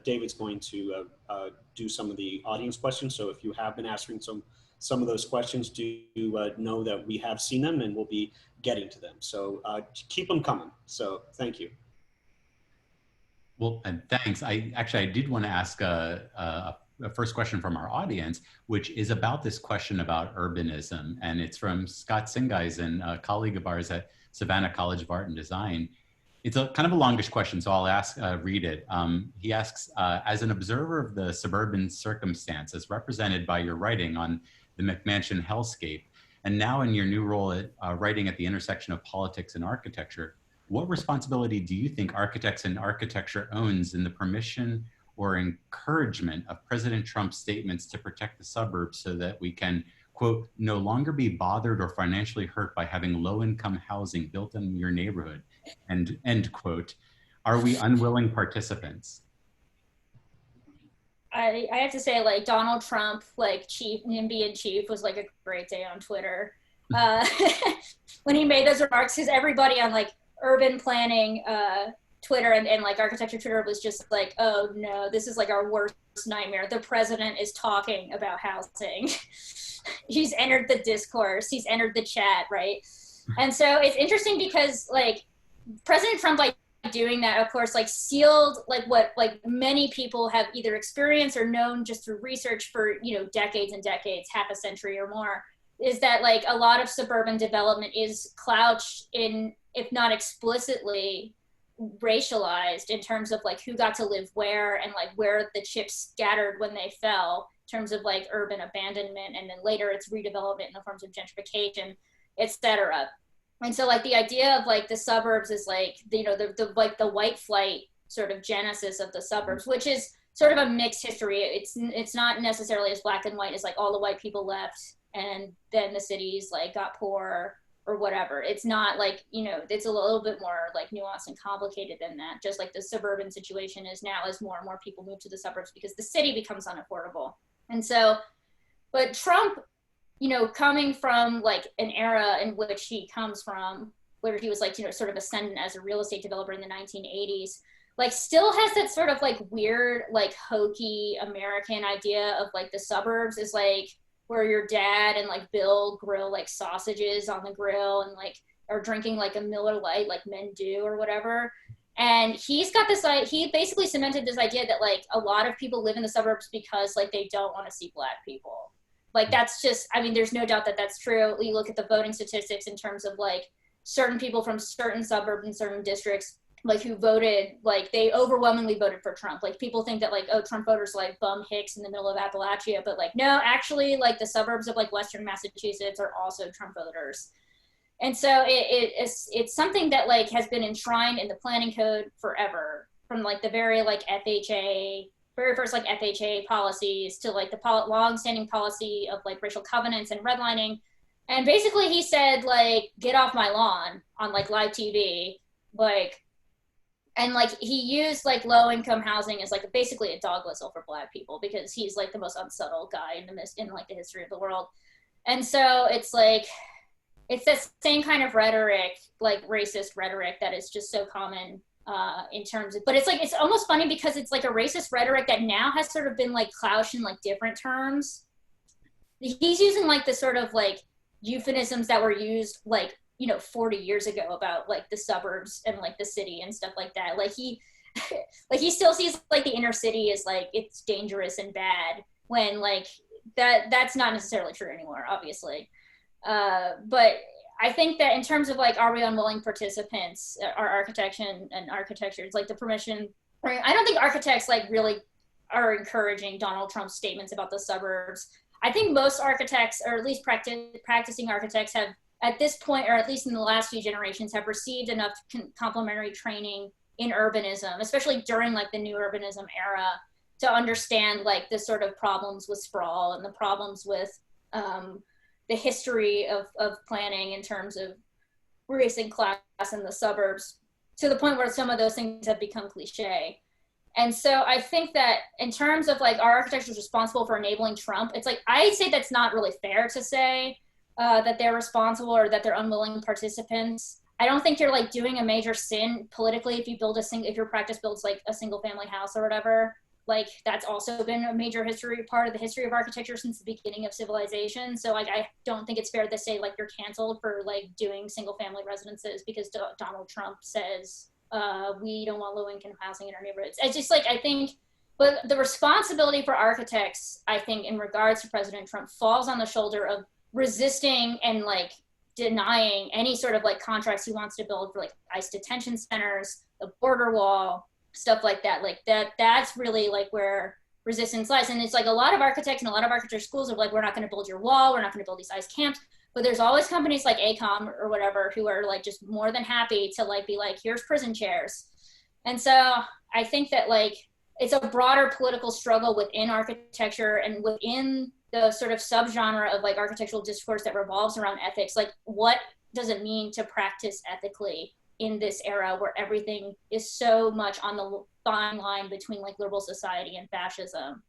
David's going to do some of the audience questions. So if you have been asking some of those questions, do know that we have seen them and we'll be getting to them. So keep them coming. So thank you. Well, and thanks. I did want to ask a first question from our audience, which is about this question about urbanism. And it's from Scott Singeisen, a colleague of ours at Savannah College of Art and Design. It's a kind of a longish question, so I'll read it. He asks, as an observer of the suburban circumstances represented by your writing on the McMansion hellscape, and now in your new role at writing at the intersection of politics and architecture, what responsibility do you think architects and architecture owns in the permission or encouragement of President Trump's statements to protect the suburbs so that we can, quote, no longer be bothered or financially hurt by having low-income housing built in your neighborhood, and end quote? Are we unwilling participants? I have to say, like, Donald Trump, like, NIMBY in chief was like a great day on Twitter when he made those remarks, because everybody on like urban planning Twitter and like architecture Twitter was just like, oh no, this is like our worst nightmare. The president is talking about housing. He's entered the discourse, he's entered the chat, right? And so it's interesting because like President Trump, like doing that, of course, like sealed like what like many people have either experienced or known just through research for, you know, decades and decades, half a century or more, is that like a lot of suburban development is couched in, if not explicitly racialized, in terms of like who got to live where and like where the chips scattered when they fell, in terms of like urban abandonment, and then later it's redevelopment in the forms of gentrification, etc. And so like the idea of like the suburbs is like, you know, the like the white flight sort of genesis of the suburbs, which is sort of a mixed history. It's not necessarily as black and white as like all the white people left and then the cities like got poor or whatever. It's not like, you know, it's a little bit more like nuanced and complicated than that. Just like the suburban situation is now as more and more people move to the suburbs because the city becomes unaffordable. And so, but Trump, you know, coming from like an era in which he comes from, where he was like, you know, sort of ascendant as a real estate developer in the 1980s, like still has that sort of like weird, like hokey American idea of like the suburbs is like where your dad and like Bill grill like sausages on the grill and like are drinking like a Miller Lite like men do or whatever. And he's got this, he basically cemented this idea that like a lot of people live in the suburbs because like they don't want to see black people. Like that's just, I mean, there's no doubt that that's true. You look at the voting statistics in terms of like certain people from certain suburbs and certain districts, like who voted, like they overwhelmingly voted for Trump. Like people think that like, oh, Trump voters like bum Hicks in the middle of Appalachia, but like, no, actually like the suburbs of like Western Massachusetts are also Trump voters. And so it's something that like has been enshrined in the planning code forever, from like the very like very first like FHA policies to like the long-standing policy of like racial covenants and redlining. And basically he said like, get off my lawn on like live TV, like, and like he used like low-income housing as like basically a dog whistle for black people because he's like the most unsubtle guy in like the history of the world. And so it's like, it's that same kind of rhetoric, like racist rhetoric that is just so common in terms of, but it's like, it's almost funny because it's like a racist rhetoric that now has sort of been like couched in like different terms. He's using like the sort of like euphemisms that were used like, you know, 40 years ago about like the suburbs and like the city and stuff like that. Like he, like he still sees like the inner city as like, it's dangerous and bad, when like that's not necessarily true anymore, obviously. But I think that in terms of like, are we unwilling participants, our architecture and architecture, it's like the permission. I don't think architects like really are encouraging Donald Trump's statements about the suburbs. I think most architects, or at least practicing architects, have at this point, or at least in the last few generations, have received enough complementary training in urbanism, especially during like the new urbanism era, to understand like the sort of problems with sprawl and the problems with the history of planning in terms of race and class in the suburbs, to the point where some of those things have become cliche. And so I think that in terms of like our architecture is responsible for enabling Trump, it's like, I say that's not really fair to say that they're responsible or that they're unwilling participants. I don't think you're like doing a major sin politically if you build if your practice builds like a single family house or whatever. Like that's also been a major part of the history of architecture since the beginning of civilization. So like, I don't think it's fair to say like you're canceled for like doing single family residences because Donald Trump says we don't want low income housing in our neighborhoods. It's just like, I think, but the responsibility for architects, I think in regards to President Trump, falls on the shoulder of resisting and like denying any sort of like contracts he wants to build for like ICE detention centers, the border wall, stuff like that. Like that's really like where resistance lies. And it's like a lot of architects and a lot of architecture schools are like, we're not going to build your wall, we're not going to build these ICE camps. But there's always companies like ACOM or whatever who are like just more than happy to like be like, here's prison chairs. And so I think that like it's a broader political struggle within architecture and within the sort of subgenre of like architectural discourse that revolves around ethics. Like, what does it mean to practice ethically in this era where everything is so much on the fine line between like liberal society and fascism?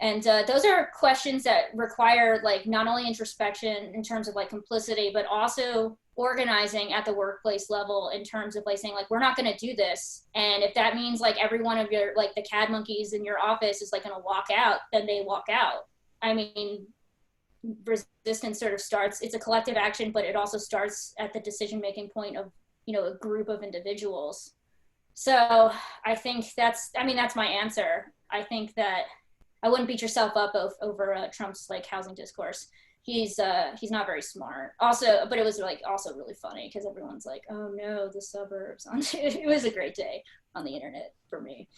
And those are questions that require like not only introspection in terms of like complicity, but also organizing at the workplace level in terms of like saying like, we're not going to do this. And if that means like every one of your like the CAD monkeys in your office is like going to walk out, then they walk out. I mean, resistance sort of starts, it's a collective action, but it also starts at the decision-making point of, you know, a group of individuals. So I think that's my answer. I think that I wouldn't beat yourself up over Trump's like housing discourse. He's not very smart. Also, but it was like also really funny because everyone's like, oh no, the suburbs. It was a great day on the internet for me.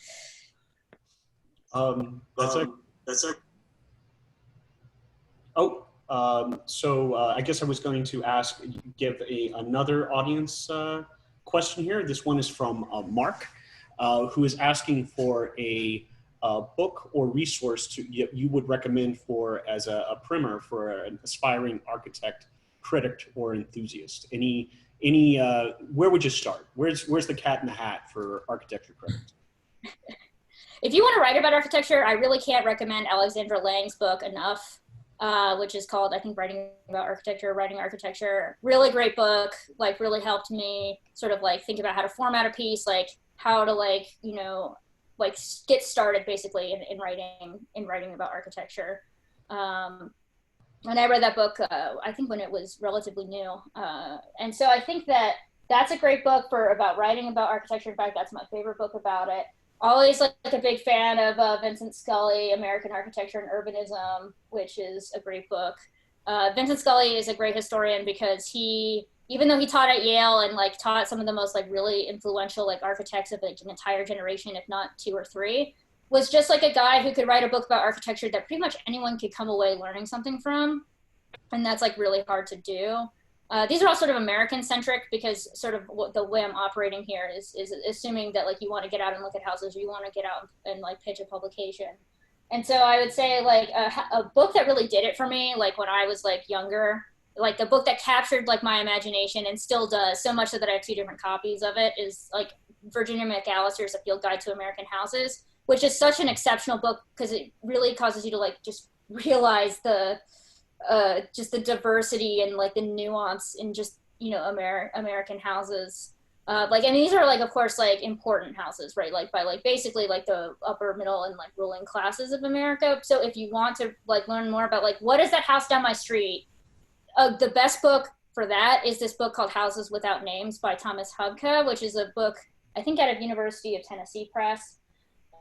So I guess I was going to give another audience question here. This one is from Mark, who is asking for a book or resource you would recommend for as a primer for an aspiring architect, critic, or enthusiast. Where would you start? Where's the cat in the hat for architecture critics? If you want to write about architecture, I really can't recommend Alexandra Lang's book enough, which is called, I think, Writing Architecture. Really great book, like really helped me sort of like think about how to format a piece, like how to like, you know, like get started basically in writing about architecture. And I read that book, I think when it was relatively new. And so I think that that's a great book about writing about architecture. In fact, that's my favorite book about it. Always like a big fan of Vincent Scully, American Architecture and Urbanism, which is a great book. Vincent Scully is a great historian because even though he taught at Yale and like taught some of the most like really influential like architects of like an entire generation, if not two or three, was just like a guy who could write a book about architecture that pretty much anyone could come away learning something from. And that's like really hard to do. These are all sort of American centric because sort of the way I'm operating here is assuming that like you want to get out and look at houses, or you want to get out and like pitch a publication. And so I would say like a book that really did it for me, like when I was like younger, like the book that captured like my imagination and still does so much so that I have 2 different copies of it, is like Virginia McAllister's A Field Guide to American Houses, which is such an exceptional book because it really causes you to like just realize just the diversity and like the nuance in just, you know, American houses. Like, and these are like, of course, like important houses, right? Like by like basically like the upper middle and like ruling classes of America. So if you want to like learn more about like, what is that house down my street? The best book for that is this book called Houses Without Names by Thomas Hubka, which is a book, I think out of University of Tennessee Press.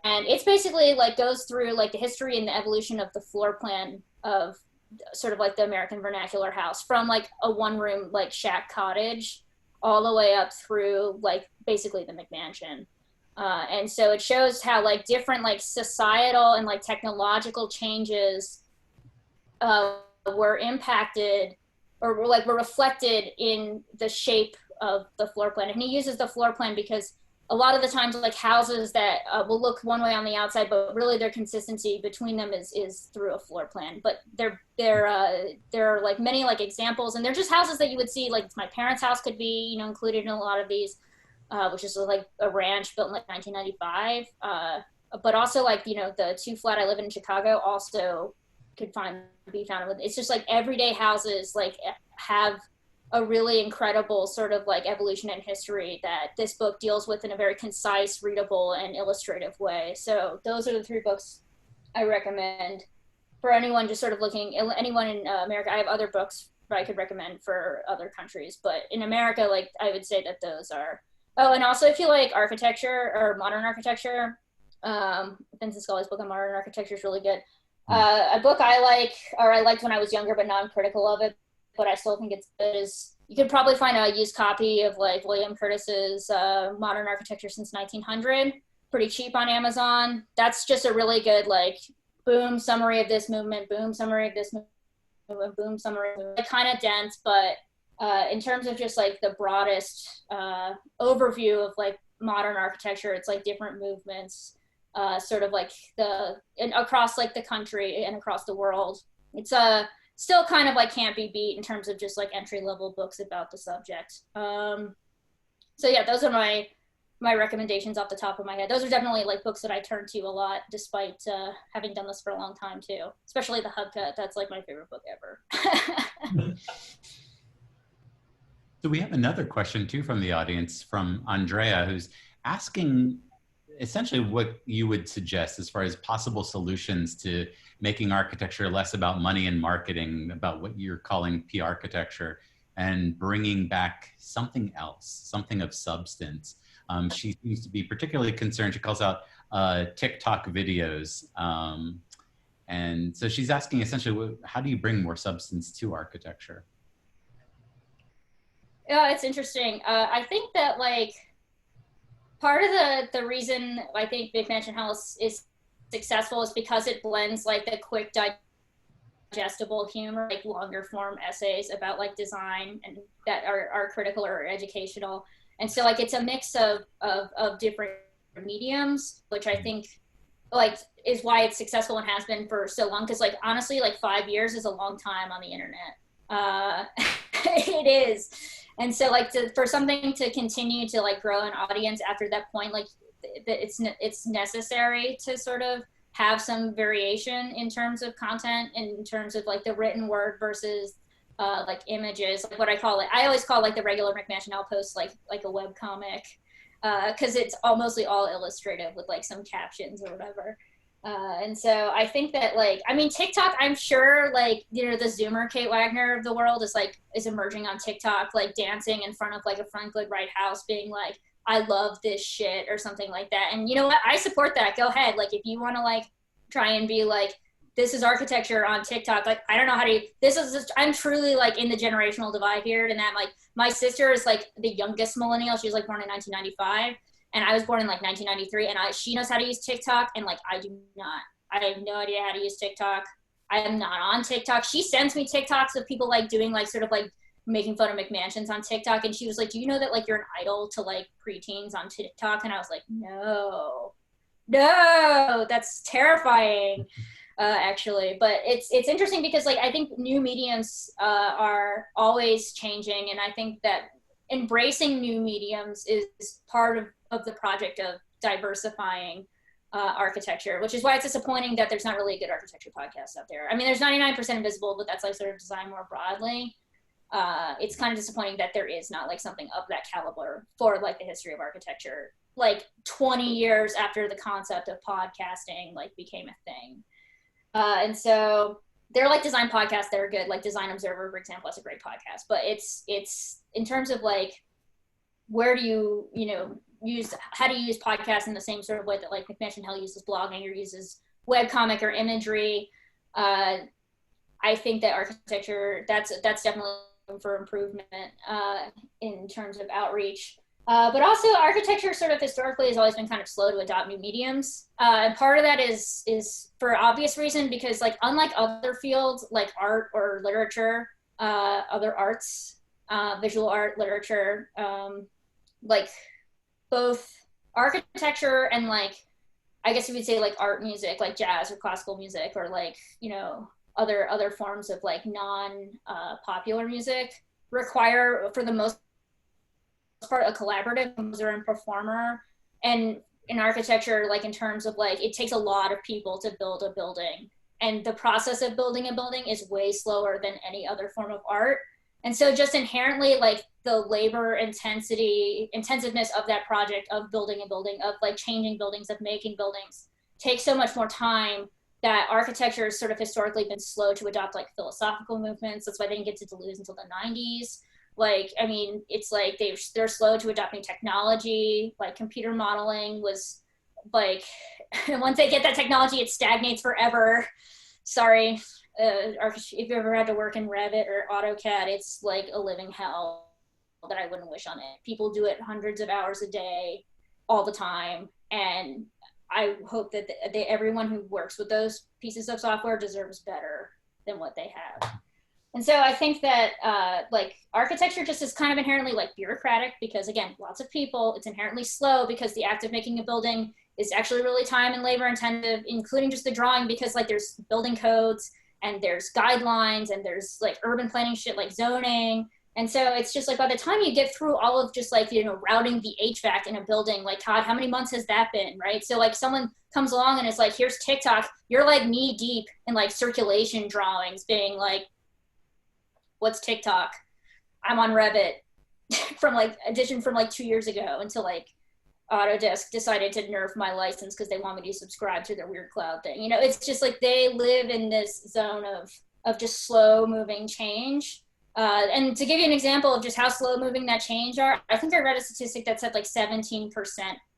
And it's basically like goes through like the history and the evolution of the floor plan of sort of like the American vernacular house, from like a 1-room like shack cottage all the way up through like basically the McMansion. And so it shows how like different like societal and like technological changes were impacted or like were reflected in the shape of the floor plan. And he uses the floor plan because a lot of the times, like houses that will look one way on the outside, but really their consistency between them is through a floor plan. But there are like many like examples, and they're just houses that you would see. Like my parents' house could be, you know, included in a lot of these, which is like a ranch built in like 1995. But also like, you know, the 2-flat I live in Chicago also could be found with. It's just like everyday houses like have a really incredible sort of like evolution in history that this book deals with in a very concise, readable, and illustrative way. So those are the 3 books I recommend for anyone just sort of looking, anyone in America. I have other books that I could recommend for other countries, but in America, like I would say that those are, oh, and also if you like architecture or modern architecture, Vincent Scully's book on modern architecture is really good. A book I like, or I liked when I was younger, but now I'm critical of it, but I still think it's good, is you could probably find a used copy of like William Curtis's Modern Architecture Since 1900, pretty cheap on Amazon. That's just a really good like boom summary of this movement, boom summary of this movement, boom summary. Like, kind of dense, but in terms of just like the broadest overview of like modern architecture, it's like different movements, sort of like across like the country and across the world. It's still kind of like can't be beat in terms of just like entry-level books about the subject. So yeah, those are my recommendations off the top of my head. Those are definitely like books that I turn to a lot, despite having done this for a long time too, especially the Hubka. That's like my favorite book ever. So we have another question too from the audience, from Andrea, who's asking essentially what you would suggest as far as possible solutions to making architecture less about money and marketing, about what you're calling P-architecture, and bringing back something else, something of substance. She seems to be particularly concerned. She calls out TikTok videos. And so she's asking essentially, how do you bring more substance to architecture? Yeah, it's interesting. I think that like part of the reason I think McMansion House is successful is because it blends like the quick digestible humor, like longer form essays about like design and that are critical or educational. And so like it's a mix of different mediums, which I think like is why it's successful and has been for so long. Cause like honestly, like 5 years is a long time on the internet. It is. And so like for something to continue to like grow an audience after that point, like it's necessary to sort of have some variation in terms of content, in terms of like the written word versus like images, like what I always call like the regular McMansion outpost, like a web comic, because it's mostly all illustrative with like some captions or whatever. And so I think that like, I mean, TikTok, I'm sure like, you know, the Zoomer Kate Wagner of the world is emerging on TikTok, like dancing in front of like a Franklin Wright house being like, I love this shit or something like that. And you know what? I support that. Go ahead. Like if you want to like try and be like, this is architecture on TikTok. Like, I don't know how to, I'm truly like in the generational divide here. And that like my sister is like the youngest millennial. She was like born in 1995. And I was born in like 1993, and she knows how to use TikTok, and like I do not. I have no idea how to use TikTok. I am not on TikTok. She sends me TikToks of people like doing like sort of like making fun of McMansions on TikTok, and she was like, "Do you know that like you're an idol to like preteens on TikTok?" And I was like, "No, that's terrifying." Actually, but it's interesting because like I think new mediums are always changing, and I think that embracing new mediums is part of the project of diversifying architecture, which is why it's disappointing that there's not really a good architecture podcast out there. I mean, there's 99% Invisible, but that's like sort of design more broadly. It's kind of disappointing that there is not like something of that caliber for like the history of architecture, like 20 years after the concept of podcasting like became a thing. And so there are like design podcasts that are good, like Design Observer, for example. That's a great podcast, but it's in terms of like, where do you how do you use podcasts in the same sort of way that like McMansion Hill uses blogging or uses webcomic or imagery. I think that architecture, that's definitely room for improvement in terms of outreach. But also architecture sort of historically has always been kind of slow to adopt new mediums. And part of that is for obvious reason, because like unlike other fields like art or literature, other arts, visual art, literature, like both architecture and like, I guess you would say like art music, like jazz or classical music, or like, you know, other forms of like non-popular music require, for the most part, a collaborative composer and performer. And in architecture, like in terms of like, it takes a lot of people to build a building. And the process of building a building is way slower than any other form of art. And so just inherently, like the labor intensiveness of that project, of building a building, of like changing buildings, of making buildings, takes so much more time, that architecture has sort of historically been slow to adopt like philosophical movements. That's why they didn't get to Toulouse until the 90s. Like, I mean, it's like they're slow to adopting technology. Like computer modeling was like, once they get that technology, it stagnates forever. Sorry, if you ever had to work in Revit or AutoCAD, it's like a living hell that I wouldn't wish on it. People do it hundreds of hours a day, all the time. And I hope that everyone who works with those pieces of software deserves better than what they have. And so I think that like architecture just is kind of inherently like bureaucratic, because again, lots of people, it's inherently slow because the act of making a building is actually really time and labor intensive, including just the drawing, because like there's building codes and there's guidelines and there's like urban planning shit like zoning. And so it's just like, by the time you get through all of just like, you know, routing the HVAC in a building, like, God, how many months has that been, right? So like someone comes along and it's like, here's TikTok, you're like knee deep in like circulation drawings, being like, what's TikTok? I'm on Revit from like Edition from like 2 years ago, until like Autodesk decided to nerf my license because they want me to subscribe to their weird cloud thing. You know, it's just like they live in this zone of just slow moving change. And to give you an example of just how slow moving that change are, I think I read a statistic that said like 17%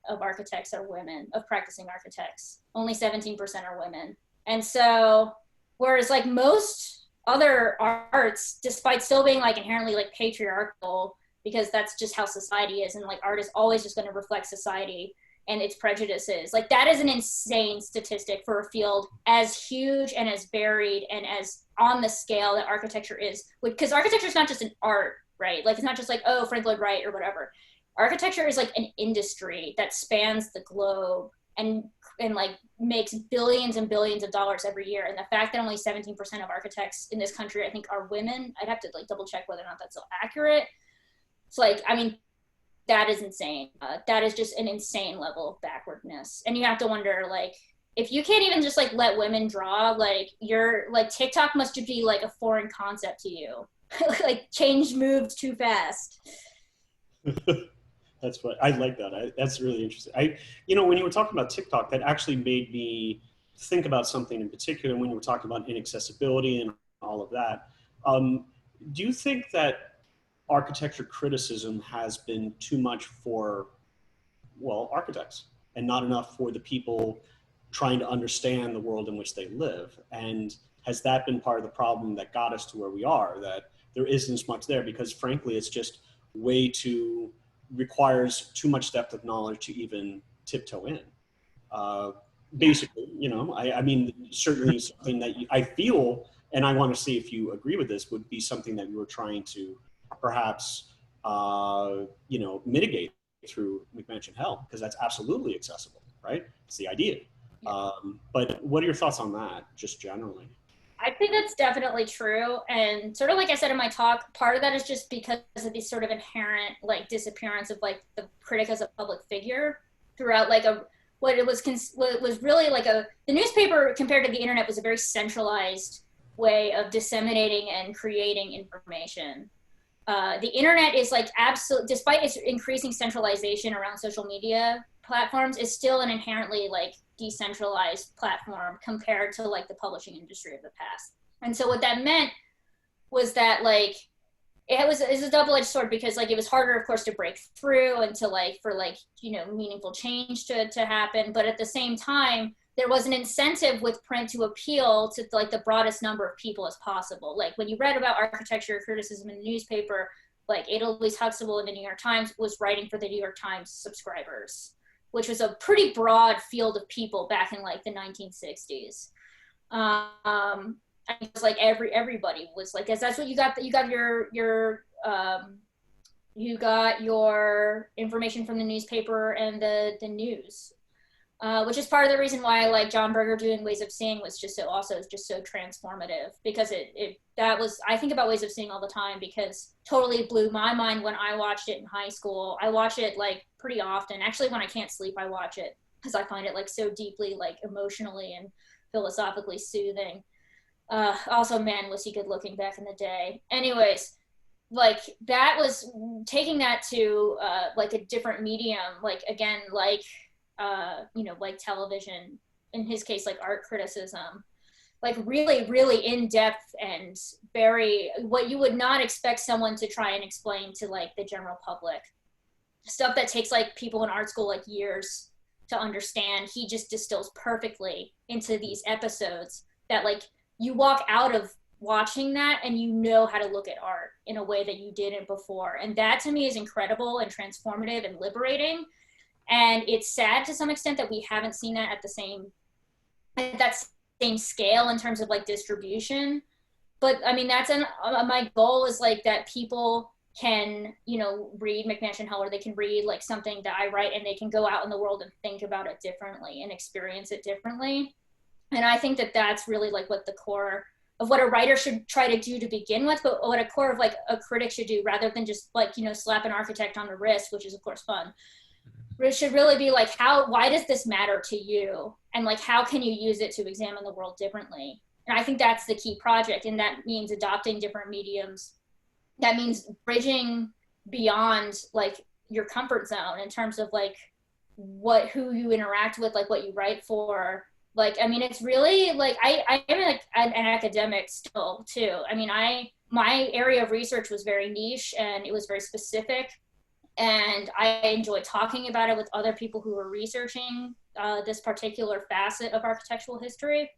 of architects are women, of practicing architects. Only 17% are women. And so, whereas like most other arts, despite still being like inherently like patriarchal, because that's just how society is, and like art is always just going to reflect society and its prejudices. Like that is an insane statistic for a field as huge and as varied and as on the scale that architecture is, because architecture is not just an art, right? Like it's not just like, oh, Frank Lloyd Wright or whatever. Architecture is like an industry that spans the globe and like makes billions and billions of dollars every year. And the fact that only 17% of architects in this country, I think, are women, I'd have to like double check whether or not that's still accurate. It's like, I mean, that is insane. That is just an insane level of backwardness. And you have to wonder, like, if you can't even just like let women draw, like you're like, TikTok must just be like a foreign concept to you. Like change moves too fast. That's what I like that. That's really interesting. You know, when you were talking about TikTok, that actually made me think about something in particular. When you were talking about inaccessibility and all of that, do you think that architecture criticism has been too much for, well, architects, and not enough for the people trying to understand the world in which they live? And has that been part of the problem that got us to where we are, that there isn't as much there because frankly, it's just requires too much depth of knowledge to even tiptoe in? Basically, you know, I mean, certainly something that I feel, and I want to see if you agree with this, would be something that you were trying to perhaps, you know, mitigate through McMansion Hell, because that's absolutely accessible, right? It's the idea. But what are your thoughts on that, just generally? I think that's definitely true. And sort of like I said in my talk, part of that is just because of the sort of inherent like disappearance of like the critic as a public figure throughout like what was really like the newspaper compared to the internet was a very centralized way of disseminating and creating information. The internet is like despite its increasing centralization around social media platforms, is still an inherently like decentralized platform compared to like the publishing industry of the past. And so what that meant was that like it's a double-edged sword, because like it was harder of course to break through and to like for like, you know, meaningful change to happen, but at the same time there was an incentive with print to appeal to like the broadest number of people as possible. Like when you read about architecture criticism in the newspaper, like Edelweiss Huxtable in the New York Times was writing for the New York Times subscribers, which was a pretty broad field of people back in like the 1960s. it was like everybody was like, 'cause that's what you got. You got you got your information from the newspaper and the news, which is part of the reason why like John Berger doing Ways of Seeing was just so transformative, because I think about Ways of Seeing all the time because totally blew my mind when I watched it in high school. I watch it like pretty often. Actually, when I can't sleep, I watch it because I find it like so deeply like emotionally and philosophically soothing. Also, man, was he good looking back in the day. Anyways, like that was taking that to like a different medium, like again, like like television, in his case, like art criticism, like really, really in depth and very what you would not expect someone to try and explain to like the general public. Stuff that takes like people in art school like years to understand. He just distills perfectly into these episodes that like you walk out of watching that and you know how to look at art in a way that you didn't before. And that to me is incredible and transformative and liberating. And it's sad to some extent that we haven't seen that at that same scale in terms of like distribution. But I mean, my goal is like that people can, read McManus and Heller, they can read like something that I write and they can go out in the world and think about it differently and experience it differently. And I think that that's really like what the core of what a writer should try to do to begin with, but what a core of like a critic should do, rather than just like, slap an architect on the wrist, which is of course fun. It should really be like, why does this matter to you? And like, how can you use it to examine the world differently? And I think that's the key project. And that means adopting different mediums. That means bridging beyond like your comfort zone in terms of like who you interact with, like what you write for. Like, I mean, it's really like, I am like an academic still too. I mean, my area of research was very niche and it was very specific. And I enjoy talking about it with other people who are researching this particular facet of architectural history.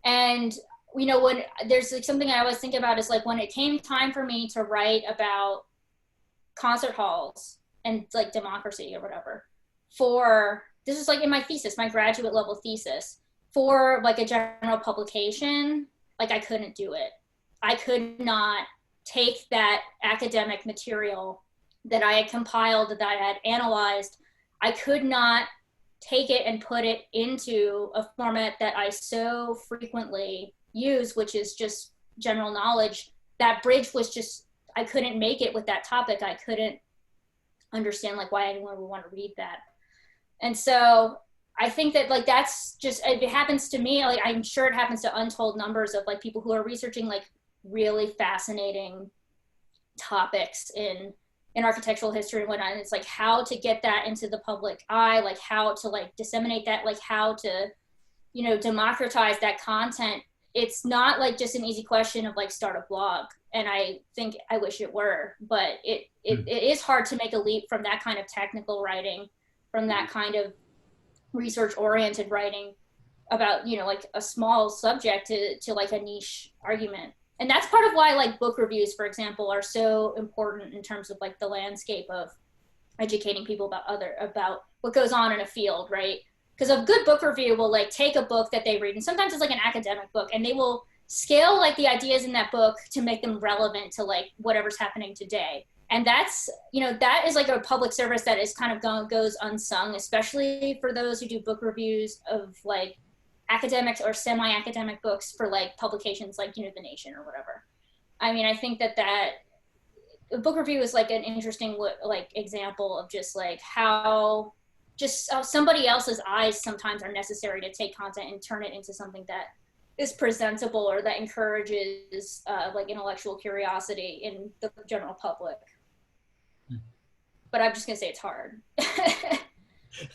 And, when there's like something I always think about is like when it came time for me to write about concert halls and like democracy or whatever, this is like in my thesis, my graduate level thesis, for like a general publication, like I couldn't do it. I could not take that academic material that I had compiled, that I had analyzed. I could not take it and put it into a format that I so frequently use, which is just general knowledge. That bridge was just, I couldn't make it with that topic. I couldn't understand like why anyone would want to read that. And so I think that like, that's just, if it happens to me, like I'm sure it happens to untold numbers of like people who are researching like really fascinating topics in architectural history and whatnot. And it's like how to get that into the public eye, like how to like disseminate that, like how to, democratize that content. It's not like just an easy question of like start a blog. And I wish it were, but it is hard to make a leap from that kind of technical writing, from that kind of research oriented writing about, like a small subject to like a niche argument. And that's part of why like book reviews, for example, are so important in terms of like the landscape of educating people about what goes on in a field, right? Because a good book review will like take a book that they read, and sometimes it's like an academic book, and they will scale like the ideas in that book to make them relevant to like whatever's happening today. And that's, that is like a public service that is kind of goes unsung, especially for those who do book reviews of like academics or semi-academic books for like publications like The Nation or whatever. I mean, I think that a book review is like an interesting like example of just like how somebody else's eyes sometimes are necessary to take content and turn it into something that is presentable or that encourages like intellectual curiosity in the general public. But I'm just gonna say it's hard.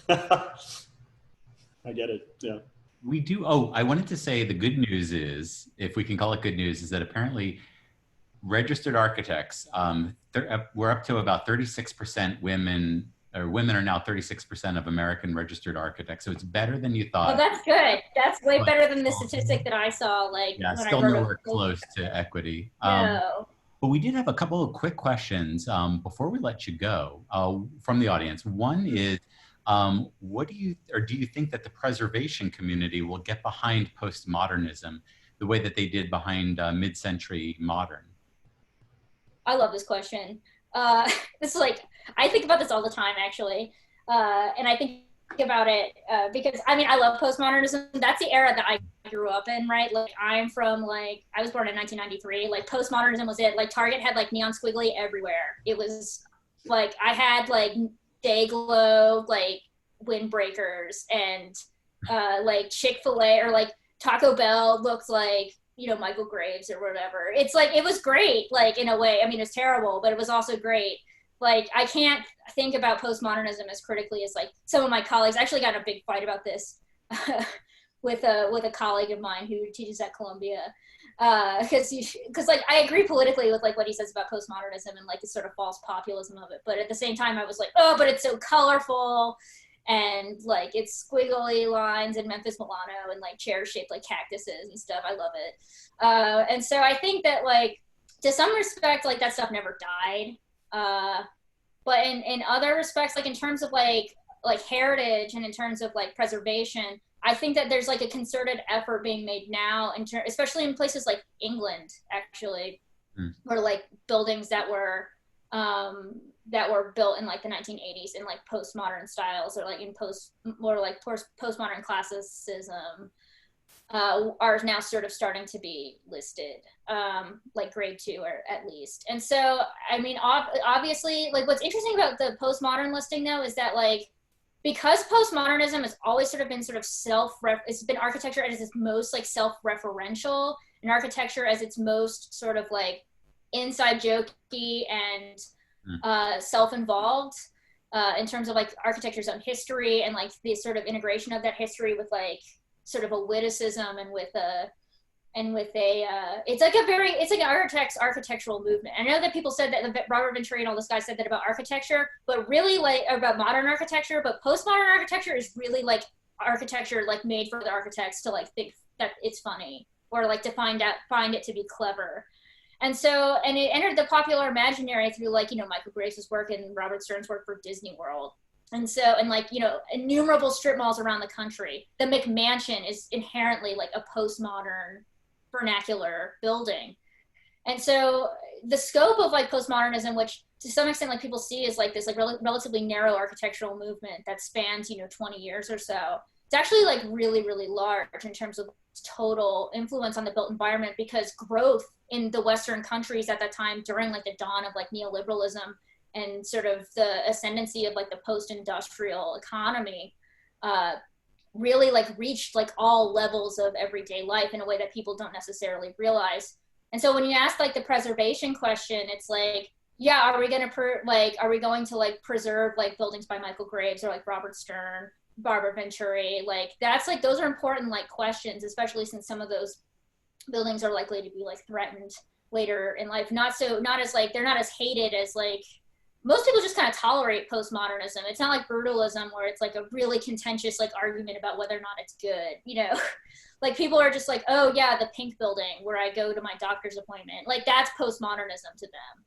I get it, yeah. We do. Oh, I wanted to say the good news is, if we can call it good news, is that apparently registered architects, we're up to about 36% women, or women are now 36% of American registered architects. So it's better than you thought. Oh, that's good. That's way better than the statistic that I saw. Like, yeah, when still I wrote nowhere close to equity. No. But we did have a couple of quick questions before we let you go from the audience. One is, do you think that the preservation community will get behind postmodernism? the way that they did behind mid-century modern? I love this question. This is like, I think about this all the time, actually. And I think about it because, I mean, I love postmodernism. That's the era that I grew up in, right? Like, I'm from, like, I was born in 1993. Like, postmodernism was it. Like, Target had, like, neon squiggly everywhere. It was, like, I had, like, day glow, like, windbreakers, and, like, Chick-fil-A or, like, Taco Bell looked like, you know, Michael Graves or whatever. It's like, it was great, like, in a way. I mean, it was terrible, but it was also great. Like, I can't think about postmodernism as critically as, like, some of my colleagues. I actually got in a big fight about this with a colleague of mine who teaches at Columbia. Because like, I agree politically with, like, what he says about postmodernism and, like, the sort of false populism of it. But at the same time, I was like, oh, but it's so colorful, and, like, it's squiggly lines and Memphis Milano and, like, chairs shaped like cactuses and stuff. I love it. And so I think that, like, to some respect, like, that stuff never died. But in other respects, like, in terms of, like heritage and in terms of, like, preservation, I think that there's, like, a concerted effort being made now, especially in places like England, actually, where, like, buildings that were built in, like, the 1980s in, like, postmodern styles, or, like, in postmodern classicism, are now sort of starting to be listed, like grade 2 or at least. And so, I mean, obviously, like, what's interesting about the postmodern listing, though, is that, like, because postmodernism has always sort of been sort of it's been architecture as its most, like, self-referential, and architecture as its most sort of, like, inside jokey and self-involved, in terms of, like, architecture's own history and, like, the sort of integration of that history with, like, sort of a witticism and with a it's like an architect's architectural movement. I know that people said that Robert Venturi and all those guys said that about architecture, but really, like, about modern architecture, but postmodern architecture is really, like, architecture, like, made for the architects to, like, think that it's funny, or, like, to find it to be clever. And so, and it entered the popular imaginary through, like, you know, Michael Graves' work and Robert Stern's work for Disney World. And so, and, like, you know, innumerable strip malls around the country. The McMansion is inherently, like, a postmodern vernacular building. And so the scope of, like, postmodernism, which to some extent, like, people see as, like, this, like, relatively narrow architectural movement that spans, you know, 20 years or so, it's actually, like, really, really large in terms of total influence on the built environment, because growth in the Western countries at that time, during, like, the dawn of, like, neoliberalism and sort of the ascendancy of, like, the post-industrial economy, really, like, reached, like, all levels of everyday life in a way that people don't necessarily realize. And so when you ask, like, the preservation question, it's like, yeah, are we going to like preserve, like, buildings by Michael Graves or, like, Robert Stern, Barbara Venturi? Like, that's, like, those are important, like, questions, especially since some of those buildings are likely to be, like, threatened later in life. Not as, like, they're not as hated as, like, most people just kind of tolerate postmodernism. It's not like brutalism, where it's, like, a really contentious, like, argument about whether or not it's good, you know? Like, people are just like, oh yeah, the pink building where I go to my doctor's appointment. Like, that's postmodernism to them.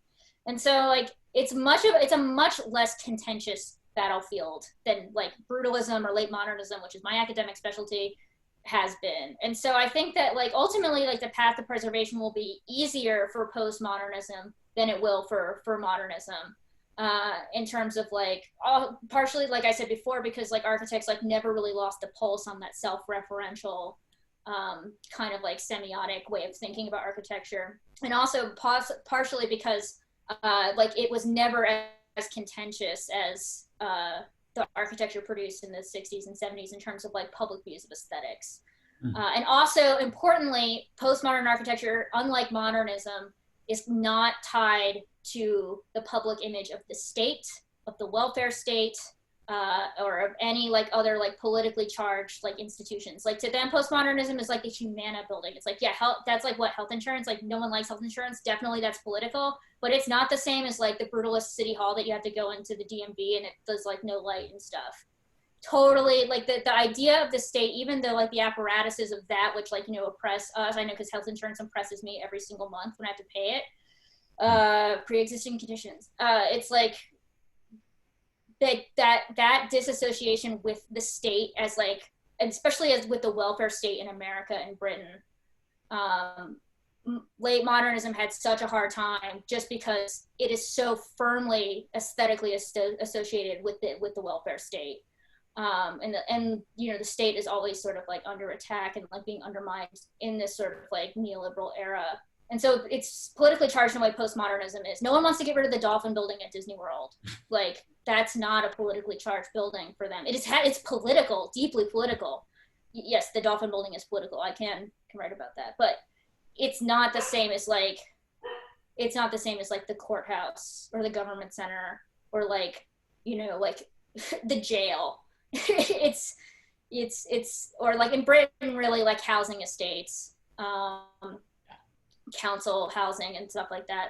And so, like, it's a much less contentious battlefield than, like, brutalism or late modernism, which is my academic specialty, has been. And so I think that, like, ultimately, like, the path to preservation will be easier for postmodernism than it will for modernism. In terms of, like, partially, like I said before, because, like, architects, like, never really lost the pulse on that self-referential kind of, like, semiotic way of thinking about architecture, and also partially because like, it was never as contentious as the architecture produced in the 60s and 70s in terms of, like, public views of aesthetics. And also, importantly, postmodern architecture, unlike modernism, is not tied to the public image of the state, of the welfare state, or of any, like, other, like, politically charged, like, institutions. Like, to them, postmodernism is like the Humana building. It's like, yeah, that's like, what, health insurance? Like, no one likes health insurance. Definitely that's political, but it's not the same as, like, the brutalist city hall that you have to go into the DMV and it does, like, no light and stuff. Totally, like, the idea of the state, even though, like, the apparatuses of that, which, like, you know, oppress us, I know, because health insurance oppresses me every single month when I have to pay it, pre-existing conditions. It's like that disassociation with the state as, like, especially as with the welfare state in America and Britain, late modernism had such a hard time just because it is so firmly aesthetically associated with the welfare state. And you know, the state is always sort of like under attack and like being undermined in this sort of like neoliberal era. And so it's politically charged in a way postmodernism is. No one wants to get rid of the Dolphin building at Disney World. Like, that's not a politically charged building for them. It's political, deeply political. Yes, the Dolphin building is political. I can write about that, but it's not the same as like the courthouse or the government center or like, you know, like the jail. it's or like in Britain, really like housing estates, council housing and stuff like that.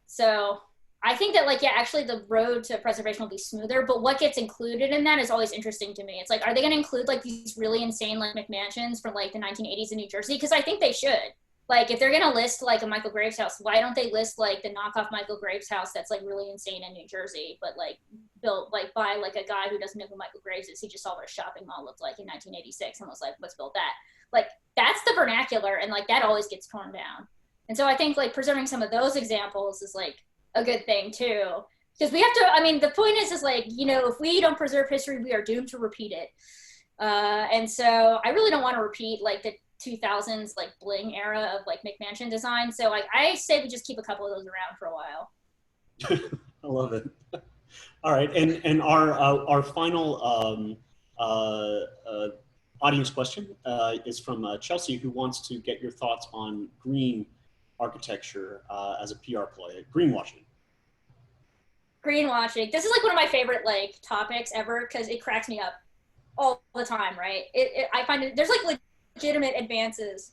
So I think that like, yeah, actually the road to preservation will be smoother, but what gets included in that is always interesting to me. It's like, are they going to include like these really insane like McMansions from like the 1980s in New Jersey? Because I think they should. Like, if they're going to list like a Michael Graves house, why don't they list like the knockoff Michael Graves house that's like really insane in New Jersey, but like built like by like a guy who doesn't know who Michael Graves is. He just saw what a shopping mall looked like in 1986 and was like, let's build that. Like, that's the vernacular, and like that always gets torn down. And so I think like preserving some of those examples is like a good thing too. Because we have to, I mean, the point is like, you know, if we don't preserve history, we are doomed to repeat it. And so I really don't want to repeat like the 2000s like bling era of like McMansion design. So like I say we just keep a couple of those around for a while. I love it. All right, and our final audience question is from Chelsea, who wants to get your thoughts on green architecture as a PR ploy, greenwashing. Greenwashing. This is like one of my favorite like topics ever because it cracks me up all the time, right? I find it, there's like legitimate advances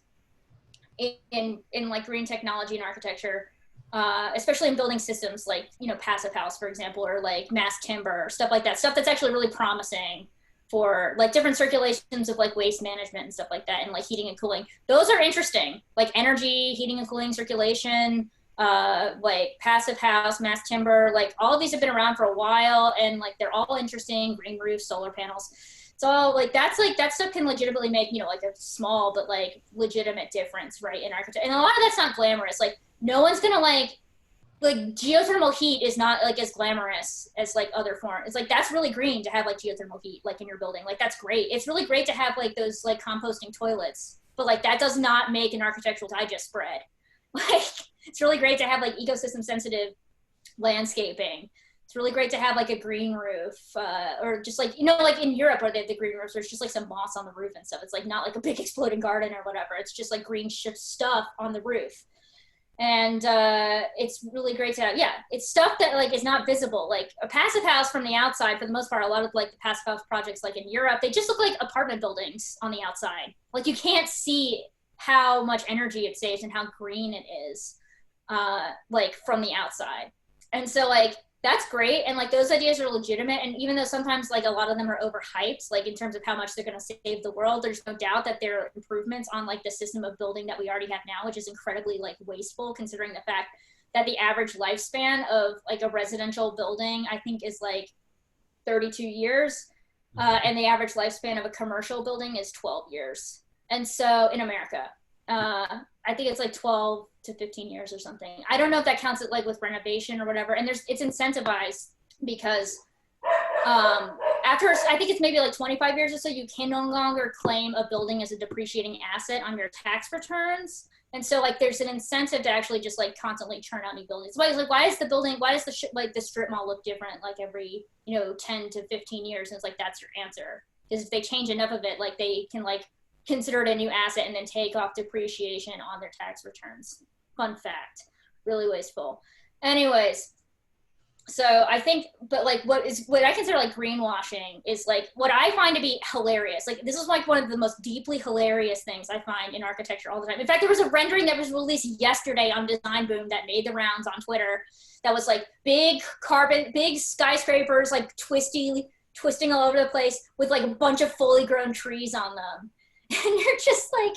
in like green technology and architecture, especially in building systems like, you know, passive house, for example, or like mass timber, stuff like that, stuff that's actually really promising for like different circulations of like waste management and stuff like that, and like heating and cooling. Those are interesting, like energy, heating and cooling, circulation, like passive house, mass timber, like all of these have been around for a while, and like they're all interesting. Green roofs, solar panels. So like that stuff can legitimately make, you know, like a small but like legitimate difference, right, in architecture. And a lot of that's not glamorous. Like no one's gonna like geothermal heat is not like as glamorous as like other forms. It's like that's really green to have like geothermal heat like in your building. Like that's great. It's really great to have like those like composting toilets. But like that does not make an architectural digest spread. Like it's really great to have like ecosystem sensitive landscaping. It's really great to have like a green roof, or just like, you know, like in Europe where they have the green roofs, there's just like some moss on the roof and stuff. It's like not like a big exploding garden or whatever. It's just like green stuff on the roof. And it's really great to have, yeah, it's stuff that like is not visible. Like a passive house from the outside, for the most part, a lot of like the passive house projects like in Europe, they just look like apartment buildings on the outside. Like you can't see how much energy it saves and how green it is, like from the outside. And so like, that's great. And like those ideas are legitimate. And even though sometimes like a lot of them are overhyped, like in terms of how much they're going to save the world, there's no doubt that there are improvements on like the system of building that we already have now, which is incredibly like wasteful considering the fact that the average lifespan of like a residential building, I think is like 32 years. And the average lifespan of a commercial building is 12 years. And so in America, I think it's like 12 to 15 years or something. I don't know if that counts it like with renovation or whatever. And it's incentivized because after, I think it's maybe like 25 years or so, you can no longer claim a building as a depreciating asset on your tax returns. And so like there's an incentive to actually just like constantly churn out new buildings. Why does the strip mall look different like every, you know, 10 to 15 years? And it's like, that's your answer. Because if they change enough of it, like they can like consider it a new asset and then take off depreciation on their tax returns. Fun fact, really wasteful. Anyways, so I think, but like what I consider like greenwashing is like what I find to be hilarious. Like this is like one of the most deeply hilarious things I find in architecture all the time. In fact, there was a rendering that was released yesterday on Design Boom that made the rounds on Twitter that was like big skyscrapers, like twisting all over the place with like a bunch of fully grown trees on them. And you're just like,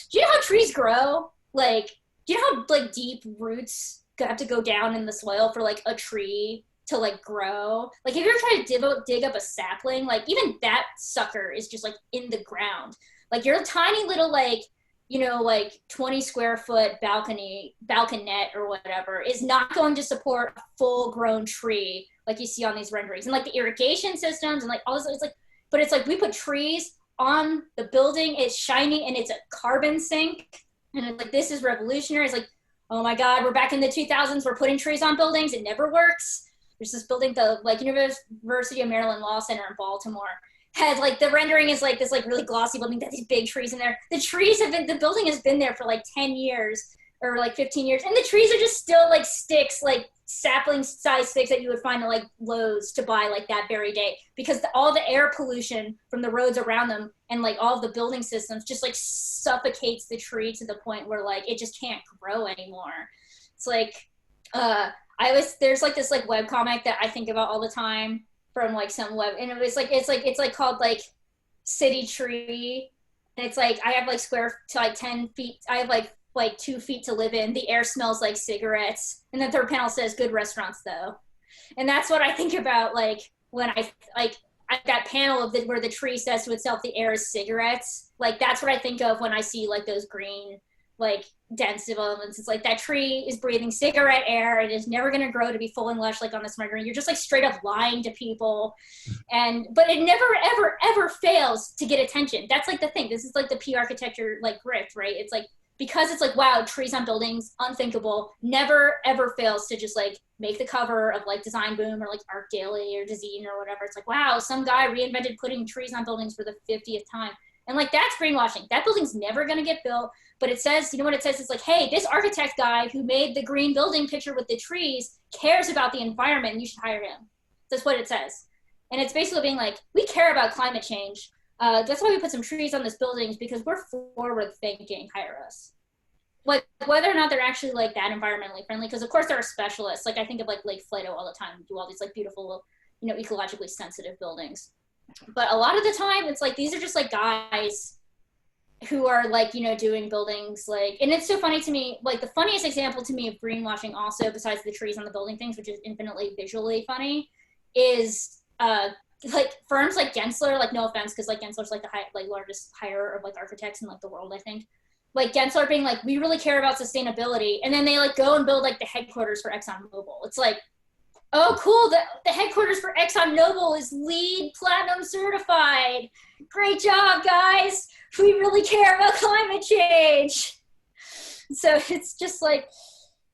do you know how trees grow? Like, do you know how like deep roots have to go down in the soil for like a tree to like grow? Like if you're trying to dig up a sapling, like even that sucker is just like in the ground. Like your tiny little like you know, like 20 square foot balconette or whatever is not going to support a full grown tree like you see on these renderings. And like the irrigation systems and like all this, it's like, but it's like we put trees on the building, it's shiny and it's a carbon sink. And it's like, this is revolutionary. It's like, oh my God, we're back in the 2000s. We're putting trees on buildings. It never works. There's this building, the like University of Maryland Law Center in Baltimore had like the rendering is like this like really glossy building that these big trees in there. The building has been there for like 10 years or like 15 years. And the trees are just still like sticks, like sapling size sticks that you would find at like Lowe's to buy like that very day, because all the air pollution from the roads around them and like all of the building systems just like suffocates the tree to the point where like it just can't grow anymore. It's like, there's like this like webcomic that I think about all the time from like some web, and it's like called like City Tree, and it's like I have like square to like 10 feet, I have like 2 feet to live in, the air smells like cigarettes, and the third panel says good restaurants though. And that's what I think about like when I that panel of where the tree says to itself the air is cigarettes. Like that's what I think of when I see like those green like dense developments. It's like that tree is breathing cigarette air. It is never going to grow to be full and lush like on this rendering. You're just like straight up lying to people. But it never, ever, ever fails to get attention. That's like the thing. This is like the P architecture like grift, right? It's like, because it's like, wow, trees on buildings, unthinkable, never, ever fails to just like make the cover of like Design Boom or like Art Daily or Dezeen or whatever. It's like, wow, some guy reinvented putting trees on buildings for the 50th time. And like, that's greenwashing. That building's never going to get built. But it says, you know what it says? It's like, hey, this architect guy who made the green building picture with the trees cares about the environment and you should hire him. That's what it says. And it's basically being like, we care about climate change. That's why we put some trees on this buildings, because we're forward thinking, hire us. Like whether or not they're actually like that environmentally friendly, because of course there are specialists. Like I think of like Lake Flato all the time, do all these like beautiful, you know, ecologically sensitive buildings. But a lot of the time it's like, these are just like guys who are like, you know, doing buildings like, and it's so funny to me, like the funniest example to me of greenwashing also, besides the trees on the building things, which is infinitely visually funny, is like firms like Gensler, like no offense, because like Gensler's like the largest hire of like architects in like the world, I think. Like Gensler being like, we really care about sustainability, and then they like go and build like the headquarters for ExxonMobil. It's like, oh cool, the headquarters for ExxonMobil is LEED Platinum certified. Great job, guys. We really care about climate change. So it's just like,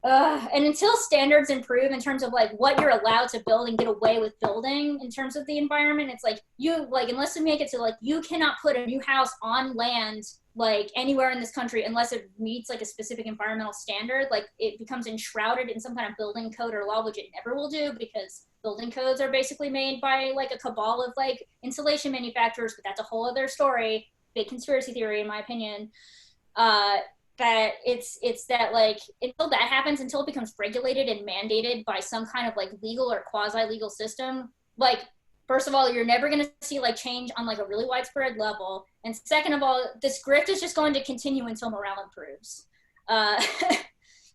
and until standards improve in terms of like what you're allowed to build and get away with building in terms of the environment, it's like, you like, unless we make it to like, you cannot put a new house on land like anywhere in this country unless it meets like a specific environmental standard, like it becomes enshrouded in some kind of building code or law, which it never will do, because building codes are basically made by like a cabal of like insulation manufacturers, but that's a whole other story, big conspiracy theory in my opinion. That it's that like, until that happens, until it becomes regulated and mandated by some kind of like legal or quasi-legal system, like first of all, you're never going to see like change on like a really widespread level. And second of all, this grift is just going to continue until morale improves.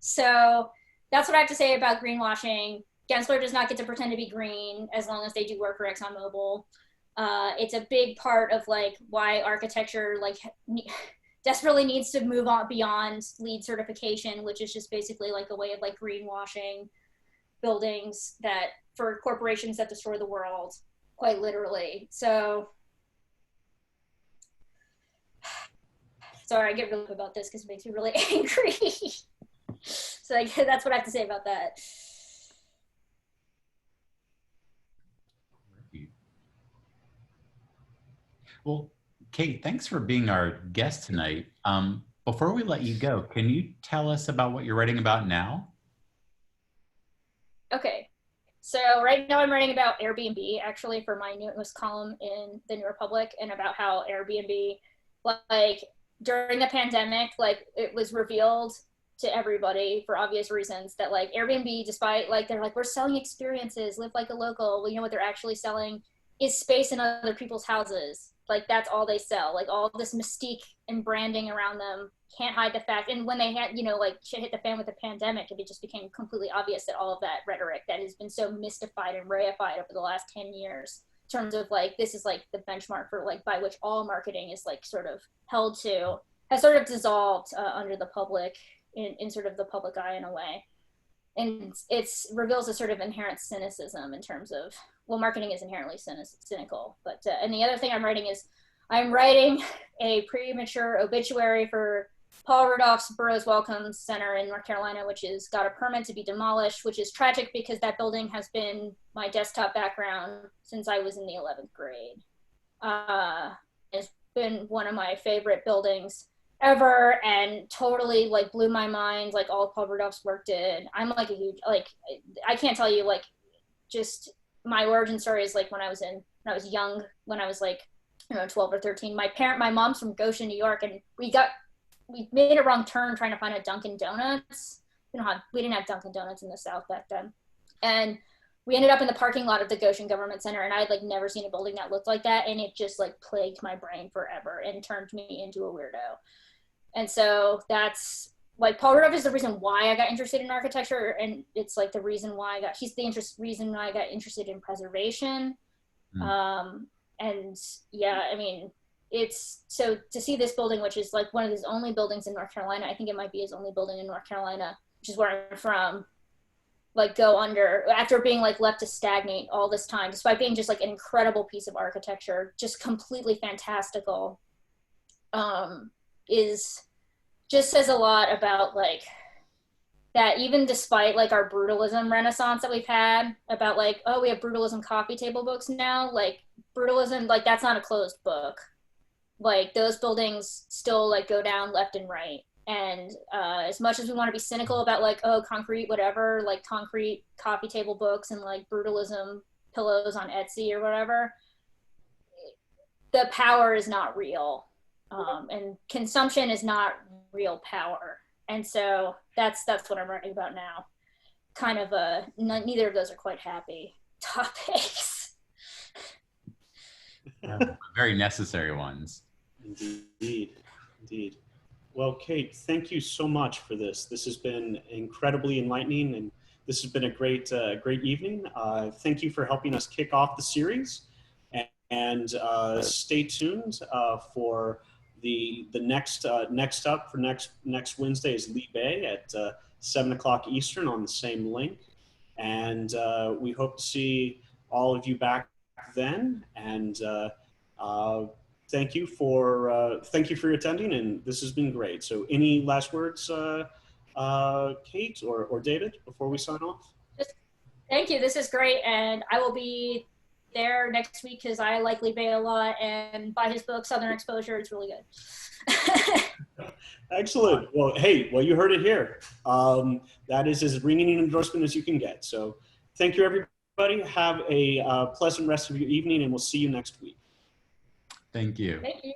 So that's what I have to say about greenwashing. Gensler does not get to pretend to be green as long as they do work for ExxonMobil. It's a big part of like why architecture like desperately needs to move on beyond LEED certification, which is just basically like a way of like greenwashing buildings that for corporations that destroy the world, quite literally. So sorry, I get really about this because it makes me really angry. So like, that's what I have to say about that. Well, Kate, thanks for being our guest tonight. Before we let you go, can you tell us about what you're writing about now? Okay, so right now I'm writing about Airbnb, actually, for my newest column in the New Republic, and about how Airbnb, like during the pandemic, like it was revealed to everybody for obvious reasons that like Airbnb, despite like they're like, we're selling experiences, live like a local, well, you know what they're actually selling is space in other people's houses. Like that's all they sell. Like all this mystique and branding around them can't hide the fact. And when they had, you know, like shit hit the fan with the pandemic, it just became completely obvious that all of that rhetoric that has been so mystified and reified over the last 10 years in terms of like, this is like the benchmark for like by which all marketing is like sort of held to. has sort of dissolved under the public, in sort of the public eye in a way. And it's reveals a sort of inherent cynicism in terms of, well, marketing is inherently cynical. But and the other thing I'm writing is, I'm writing a premature obituary for Paul Rudolph's Burroughs Wellcome Center in North Carolina, which has got a permit to be demolished, which is tragic because that building has been my desktop background since I was in the 11th grade. It's been one of my favorite buildings ever, and totally like blew my mind, like all of Paul Rudolph's work did. I'm like a huge, like, I can't tell you, like, just my origin story is like when I was young, when I was like, 12 or 13, my mom's from Goshen, New York, and we made a wrong turn trying to find a Dunkin' Donuts. We didn't have Dunkin' Donuts in the South back then. And we ended up in the parking lot of the Goshen Government Center, and I had like never seen a building that looked like that. And it just like plagued my brain forever and turned me into a weirdo. And so that's like, Paul Rudolph is the reason why I got interested in architecture. And it's like the reason why he's the reason why I got interested in preservation. And yeah, I mean, it's so to see this building, which is like one of his only buildings in North Carolina. I think it might be his only building in North Carolina, which is where I'm from, like go under after being like left to stagnate all this time, despite being just like an incredible piece of architecture, just completely fantastical, is just says a lot about like that, even despite like our brutalism renaissance that we've had, about like, oh, we have brutalism coffee table books now, like brutalism, like that's not a closed book. Like those buildings still like go down left and right. And as much as we want to be cynical about like, oh, concrete, whatever, like concrete coffee table books and like brutalism pillows on Etsy or whatever, the power is not real. And consumption is not real power. And so that's what I'm writing about now. Kind of neither of those are quite happy topics. Very necessary ones. Indeed. Well, Kate, thank you so much for this. This has been incredibly enlightening, and this has been a great evening. Thank you for helping us kick off the series, and stay tuned for the next up for next Wednesday is Lee Bay at 7 o'clock Eastern on the same link, and we hope to see all of you back then. And thank you for your attending, and this has been great. So any last words, Kate or David, before we sign off? Thank you. This is great, and I will be there next week because I like Lee Bay a lot, and buy his book, Southern Exposure. It's really good. Excellent. Well, hey, you heard it here. That is as ringing an endorsement as you can get. So thank you, everybody. Have a pleasant rest of your evening, and we'll see you next week. Thank you. Thank you.